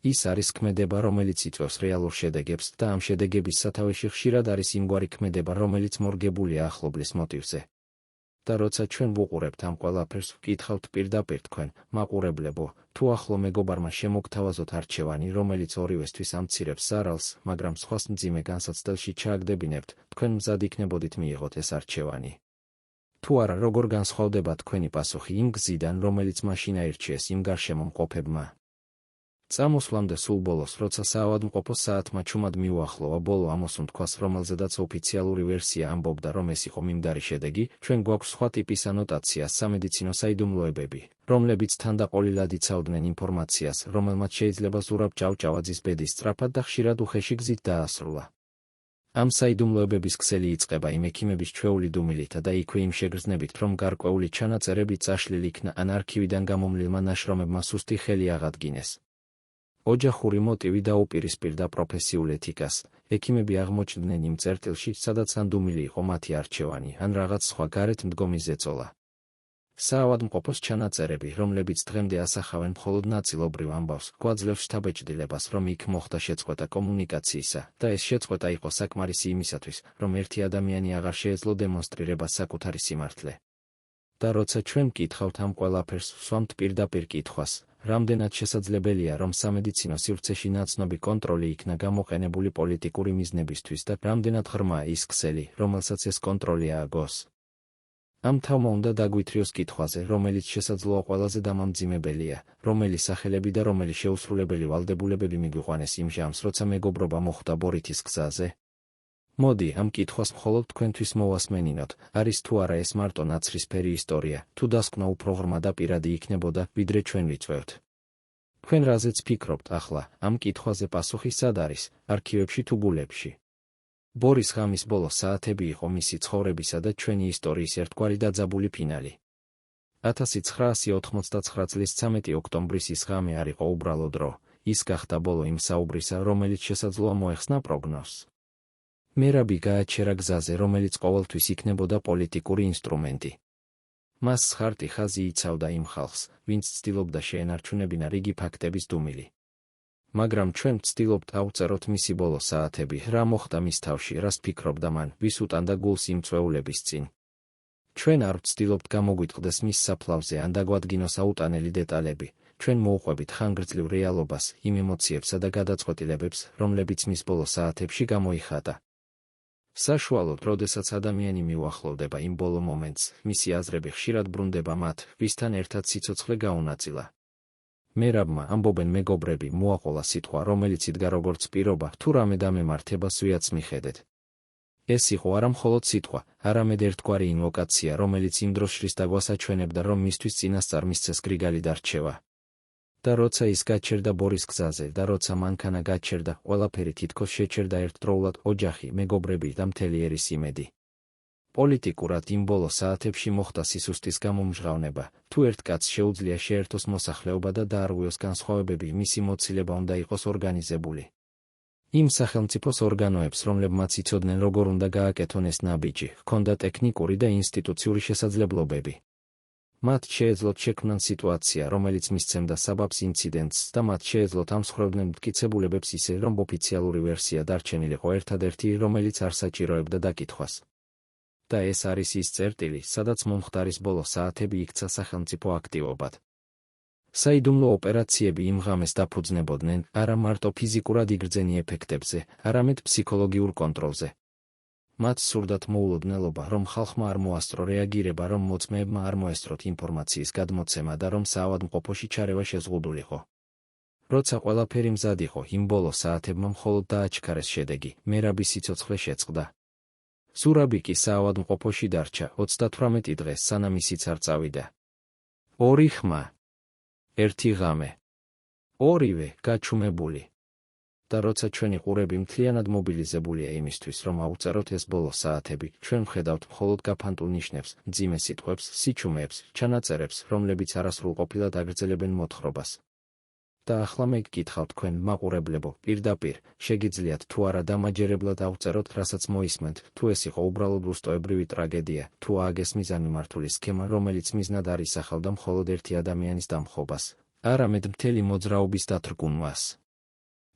ის არის ქმედება, რომელიც იწვევს რეალურ შედეგებს და ამ შედეგების სათავეში ხშირად არის იმგვარი ქმედება, რომელიც მორგებულია ახლობლის მოტივზე. და როცა ჩვენ ვუყურებთ ამ ყველაფერს, ვკითხავთ პირდაპირ თქვენ, მაყურებლებო, თუ ახლო მეგობარმა შემოგთავაზოთ არჩევანი, რომელიც ორივესთვის ამცირებს ზარალს, მაგრამ სხვას მძიმე განსაცდელში ჩააგდებინებთ, თქვენ მზად იქნებოდით მიიღოთ ეს არჩევანი. თუ არა, როგორ განსხვავდება თქვენი პასუხი იმ გზიდან, რომელიც მაშინ აირჩიეს იმ გარშემო მყოფებმა? წამოსვლამდე სულ ბოლოს, როცა საავადმყოფო საათმა ჩუმად მიუახლოვა ბოლო ამოსუნთქვას, რომელზედაც ოფიციალური ვერსია ამბობდა, რომ ეს იყო მიმდარი შედეგი, ჩვენ გვაქვს სხვა ტიპის ანოტაცია, სამედიცინო საიდუმლოებები, რომლებიც თანდაყოლილად იცავდნენ ინფორმაციას, რომელმაც შეიძლება ზურაბ ჭავჭავაძის ბედი სწრაფად და ხშირად უხეში გზით დაასრულა. ამ საიდუმლოებების ქსელი იწყება იმ ექიმების ჩვეული დუმილითა და იქვე იმ შეგრძნებით, რომ გარკვეული ჩანაწერები წაშლილ იქნა ან არქივიდან გამომლილმა ნაშრომებმა სუსტი ხელი აღადგინეს. ოჯახური მოტივი დაუპირისპირდა პროფესიულ ეთიკას, ექიმები აღმოჩნდნენ იმ წერტილში, სადაც ან დუმილი იყო მათი არჩევანი, ან რაღაც სხვა გარეთ მდგომი ზეწოლა. საავადმყოფოს ჩანაწერები, რომლებიც დღემდე ასახავენ მხოლოდ ნაწილობრივ ამბავს, გვაძლევს შთაბეჭდილებას, რომ იქ მოხდა შეწყვეტა კომუნიკაციისა, და ეს შეწყვეტა იყო საკმარისი იმისათვის, რომ ერთი ადამიანი აღარ შეეძლო დემონსტრირებას საკუთარი სიმართლე. და როცა ჩვენ მკითხავთ ამ ყველაფერს, ვსვამთ პირდაპირ კითხვას, რამდენად შესაძლებელია, რომ სამედიცინო სივრცეში ნაცნობი კონტროლი იქნა გამოყენებული პოლიტიკური მიზნებისთვის და რამდენად ღრმაა ის ქსელი, რომელსაც ეს კონტროლი ააგოს. ამ თავმა უნდა დაგვითრიოს კითხვაზე, რომელიც შესაძლოა ყველაზე დამამძიმებელია, რომელი სახელები და რომელი შეუსრულებელი ვალდებულებები მიგვიყვანეს იმ ჟამს, როცა მეგობრობა მოხვდა ბორითის გზაზე? მოდი, ამ კითხვას მხოლოდ თქვენთვის მოვასმენინოთ, არის თუ არა ეს მარტო ნაცრისფერი ისტორია, თუ დასკვნა უფრო ღრმა და პირადი იქნებოდა, ვიდრე ჩვენ ვიწვევთ. თქვენ რაზეც ფიქრობთ ახლა, ამ კითხვაზე პასუხი სად არის, არქივებში თუ გულებში? ბორის ღამის ბოლო საათები იყო მისი ცხოვრებისა და ჩვენი ისტორიის ერთგვარი დაძაბული ფინალი. 1999 წლის 13 ოქტომბრის ის ღამე არ იყო უბრალო დრო, ის გახდა ბოლო იმ საუბრისა, რომელიც შესაძლოა მოეხსნა პროგნოზს. მერაბი გააჩერა გზაზე, რომელიც ყოველთვის იქნებოდა პოლიტიკური ინსტრუმენტი. მას სხარტი ხაზი იცავდა იმ ხალხს, ვინც ცდილობდა შეენარჩუნებინა რიგი ფაქტების დუმილი. მაგრამ ჩვენ ვცდილობთ ავწეროთ მისი ბოლო საათები, რა მოხდა მის თავში, რას ფიქრობდა მან, ვის უტანდა გულს იმ წვეულების წინ. ჩვენ არ ვცდილობთ გამოგვიტყდეს მის საფლავზე ან დაგვადგინოს აუტანელი დეტალები, ჩვენ მოუყვებით ხანგრძლივ რეალობას, იმ ემოციებსა და გადაწყვეტილებებს, რომლებიც მის ბოლო საათებში გამოიხატა. საშუალოდ, როდესაც ადამიანი მიუახლოვდება იმ ბოლო მომენტს, მისი აზრები ხშირად ბრუნდება მათ, ვისთან ერთად სიცოცხლე გაუნაწილა. მერაბმა, ამბობენ მეგობრები, მოაყოლა სიტყვა, რომელიც იდგა როგორც პირობა, თუ რამე დამემართებას ვიაც მიხედეთ. ეს იყო არა მხოლოდ სიტყვა, არამედ ერთგვარი ინვოკაცია, რომელიც იმ დროს შრის დაგვასაჩვენებდა, რომ მისთვის წინასწარ მისცეს გრიგალი დარჩევა. და როცა ის გაჩერდა ბორის გზაზე და როცა მანქანა გაჩერდა, ყველაფერი თითქოს შეჩერდა ერთდროულად, ოჯახი, მეგობრები და მთელი ერის იმედი. პოლიტიკურად იმ ბოლო საათებში მოხდა სისუსტის გამომჟღავნება, თუ ერთ კაცს შეუძლია შეერთოს მოსახლეობა და დაარღვიოს განსხვავებები, მისი მოცილება უნდა იყოს ორგანიზებული. იმ სახელმწიფოს ორგანოებს, რომლებმაც იცოდნენ როგორ უნდა გააკეთონ ეს ნაბიჯი, ჰქონდა ტექნიკური და ინსტიტუციური შესაძლებლობები. მათ შეეძლოთ შექმნან სიტუაცია, რომელიც მისცემდა საბაბს ინციდენტს და მათ შეეძლოთ ამსხვერპლდნენ მტკიცებულებებს ისე, რომ ოფიციალური ვერსია დარჩენილიყო ერთადერთი, რომელიც არ საჭიროებდა დაკითხვას. და ეს არის ის წერტილი, სადაც მომხდარის ბოლო საათები იქცა სახელმწიფო აქტივობად. საიდუმლო ოპერაციები იმ ღამეს დაფუძნებოდნენ არა მარტო ფიზიკურად იგრძენი ეფექტებზე, არამედ ფსიქოლოგიურ კონტროლზე. მათ სურდათ მოულოდნელობა, რომ ხალხმა არ მოასწრო რეაგირება, რომ მოწმეებმა არ მოესწროთ ინფორმაციის გადმოცემა და რომ საავადმყოფოში ჩარევა შეზღუდულიყო. როცა ყველაფერი მზად იყო, იმ ბოლო საათებმა მხოლოდ დააჩქარეს შედეგი, მერაბის სიცოცხლე შეწყდა. ზურაბი კი საავადმყოფოში დარჩა 38 დღეს, სანამ ისიც არ წავიდა. 2 ხმა, 1 ღამე, ორივე გაჩუმებული. და როცა ჩვენი ყურები მთლიანად მობილიზებულია იმისთვის, რომ აუწეროთ ეს ბოლო საათები, ჩვენ ვხედავთ მხოლოდ გაფანტულ ნიშნებს, მძიმე სიტყვებს, სიჩუმეებს, ჩანაწერებს, რომლებიც არასრულყოფილად აგრძელებენ მოთხრობას. და ახლა მე გკითხავ თქვენ, მაყურებლებო, პირდაპირ, შეგიძლიათ თუ არა დამაჯერებლად ავწეროთ, რასაც მოისმენთ, თუ ეს იყო უბრალოდ უსტოებრივი ტრაგედია, თუ ააგეს მიზანმიმართული სქემა, რომელიც მიზნად არ ისახავდა მხოლოდ ერთი ადამიანის დამხობას, არამედ მთელი მოძრაობის დათრგუნვას.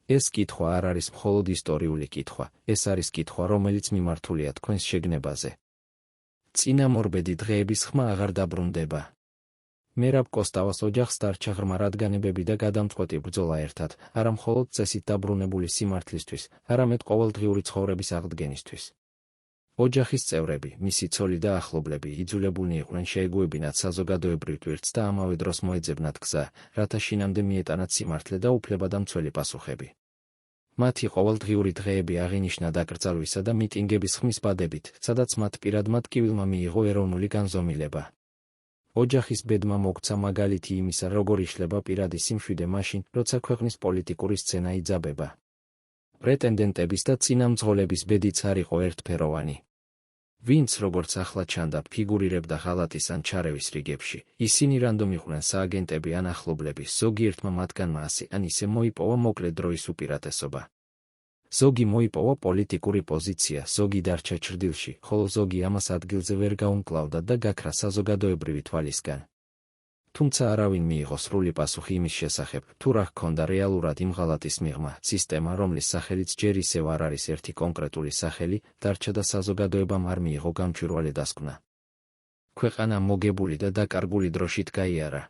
ეს კითხვა არ არის მხოლოდ ისტორიული კითხვა, ეს არის კითხვა, რომელიც მიმართულია თქვენს შეგნებაზე. წინამორბედი დღეების ხმა აღარ დაბრუნდება. მერაბ კოსტავას ოჯახს დარჩა ღრმა რადგანებები და გადამწყვეტი ბრძოლა ერთად, არა მხოლოდ წესით დაბრუნებული სიმართლისთვის, არამედ ყოველდღიური ცხოვრების აღდგენისთვის. ოჯახის წევრები, მისი ცოლი და ახლობლები იძულებულნი იყვნენ შეეგუებინათ საზოგადოებრივ ტვირთს და ამავე დროს მოეძებნათ გზა, რათა შინამდე მიეტანათ სიმართლე და უფლებადამცველი პასუხები. მათი ყოველდღიური დღეები აღინიშნა დაკრძალვისა და მიტინგების ხმის ბადებით, სადაც მათ პირად მატკივილმა მიიღო ეროვნული განზომილება. ოჯახის ბედმა მოგცა მაგალითი იმისა, როგორ იშლება პირადი სიმშვიდე მაშინ, როცა ქვეყნის პოლიტიკური სცენა იძაბება. პრეტენდენტების და წინამძღოლების ბედიც არ იყო ერთფეროვანი. ვინც როგორც ახლა ჩანდა ფიგურირებდა ღალატის ან ჩარევის რიგებში, ისინი რანდომ იყვნენ სააგენტები ან ახლობლები, ზოგიერთმა მათგანმა ასე ან ისე მოიპოვა მოკლე დროის უპირატესობა. ზოგი მოიპოვა პოლიტიკური პოზიცია, ზოგი დარჩა ჩრდილში, ხოლო ზოგი ამას ადგილზე ვერ გაუმკლავდა და გაქრა საზოგადოებრივი თვალისგან. თუმცა არავინ მიიღო სრული პასუხი იმის შესახებ, თუ რა ჰქონდა რეალურად იმ ღალატის მიღმა, სისტემა, რომლის სახელიც ჯერ ისევ არ არის ერთი კონკრეტული სახელი, დარჩა და საზოგადოებამ არ მიიღო გამჭვირვალე დასკვნა. ქვეყანა მოგებული და დაკარგული დროშით გაიარა.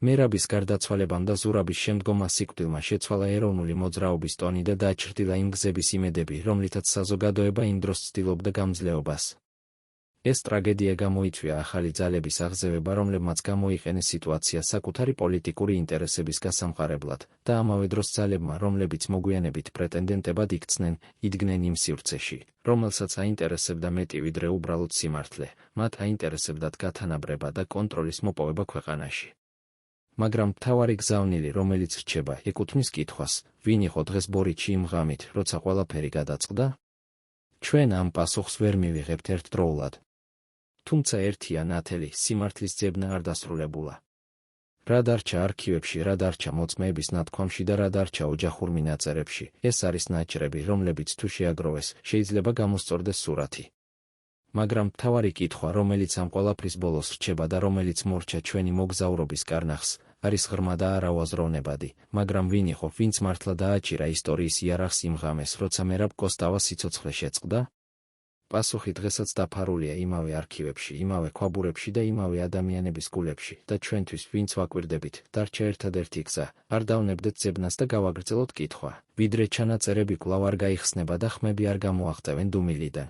მერაბის გარდაცვალებამ და ზურაბის შემდგომა სიკვდილმა შეცვალა ეროვნული მოძრაობის ტონი და დაჩრდილა იმ გზების იმედები, რომლითაც საზოგადოება იმ დროს ცდილობდა გამძლეობას. ეს ტრაგედია გამოიწვია ახალი ძალების აღზევება, რომლებმაც გამოიყენეს სიტუაცია საკუთარი პოლიტიკური ინტერესების გასამყარებლად და ამავე დროს ძალებმა, რომლებიც მოგვიანებით პრეტენდენტებად იქცნენ, იდგნენ იმ სივრცეში, რომელსაც აინტერესებდა მეტი ვიდრე უბრალოდ სიმართლე, მათ აინტერესებდათ გათანაბრება და კონტროლის მოპოვება ქვეყანაში. მაგრამ მთავარი გზავნილი, რომელიც რჩება, ეკუთვნის კითხვას, ვინ იყო დღეს ბორიჩი იმ ღამით, როცა ყველაფერი გადაწყდა? ჩვენ ამ პასუხს ვერ მივიღებთ ერთდროულად. თუმცა ერთია ნათელი, სიმართლის ძებნა არ დასრულებულა. რა დარჩა არქივებში, რა დარჩა მოწმეების ნათქვამში და რა დარჩა ოჯახურ მინაწერებში, ეს არის ნაჭრები, რომლებიც თუ შეაგროვეს, შეიძლება გამოსწორდეს სურათი. მაგრამ მთავარი კითხვა, რომელიც ამ ყველაფრის ბოლოს რჩება და რომელიც მორჩა ჩვენი მოგზაურობის კარნახს, არის ღრმა და არაუაზროვნებადი, მაგრამ ვინ იყო, ვინც მართლა დააჭირა ისტორიის იარაღს იმ ღამეს, როცა მერაბ კოსტავა სიცოცხლე შეწყდა? პასუხი დღესაც დაფარულია იმავე არქივებში, იმავე ქვაბურებში და იმავე ადამიანების გულებში და ჩვენთვის, ვინც ვაკვირდებით, დარჩა ერთადერთი გზა, არ დავნებდეთ ძებნას და გავაგრძელოთ კითხვა, ვიდრე ჩანაწერები კვლავ არ გაიხსნება და ხმები არ გამოაღწევენ დუმილიდან.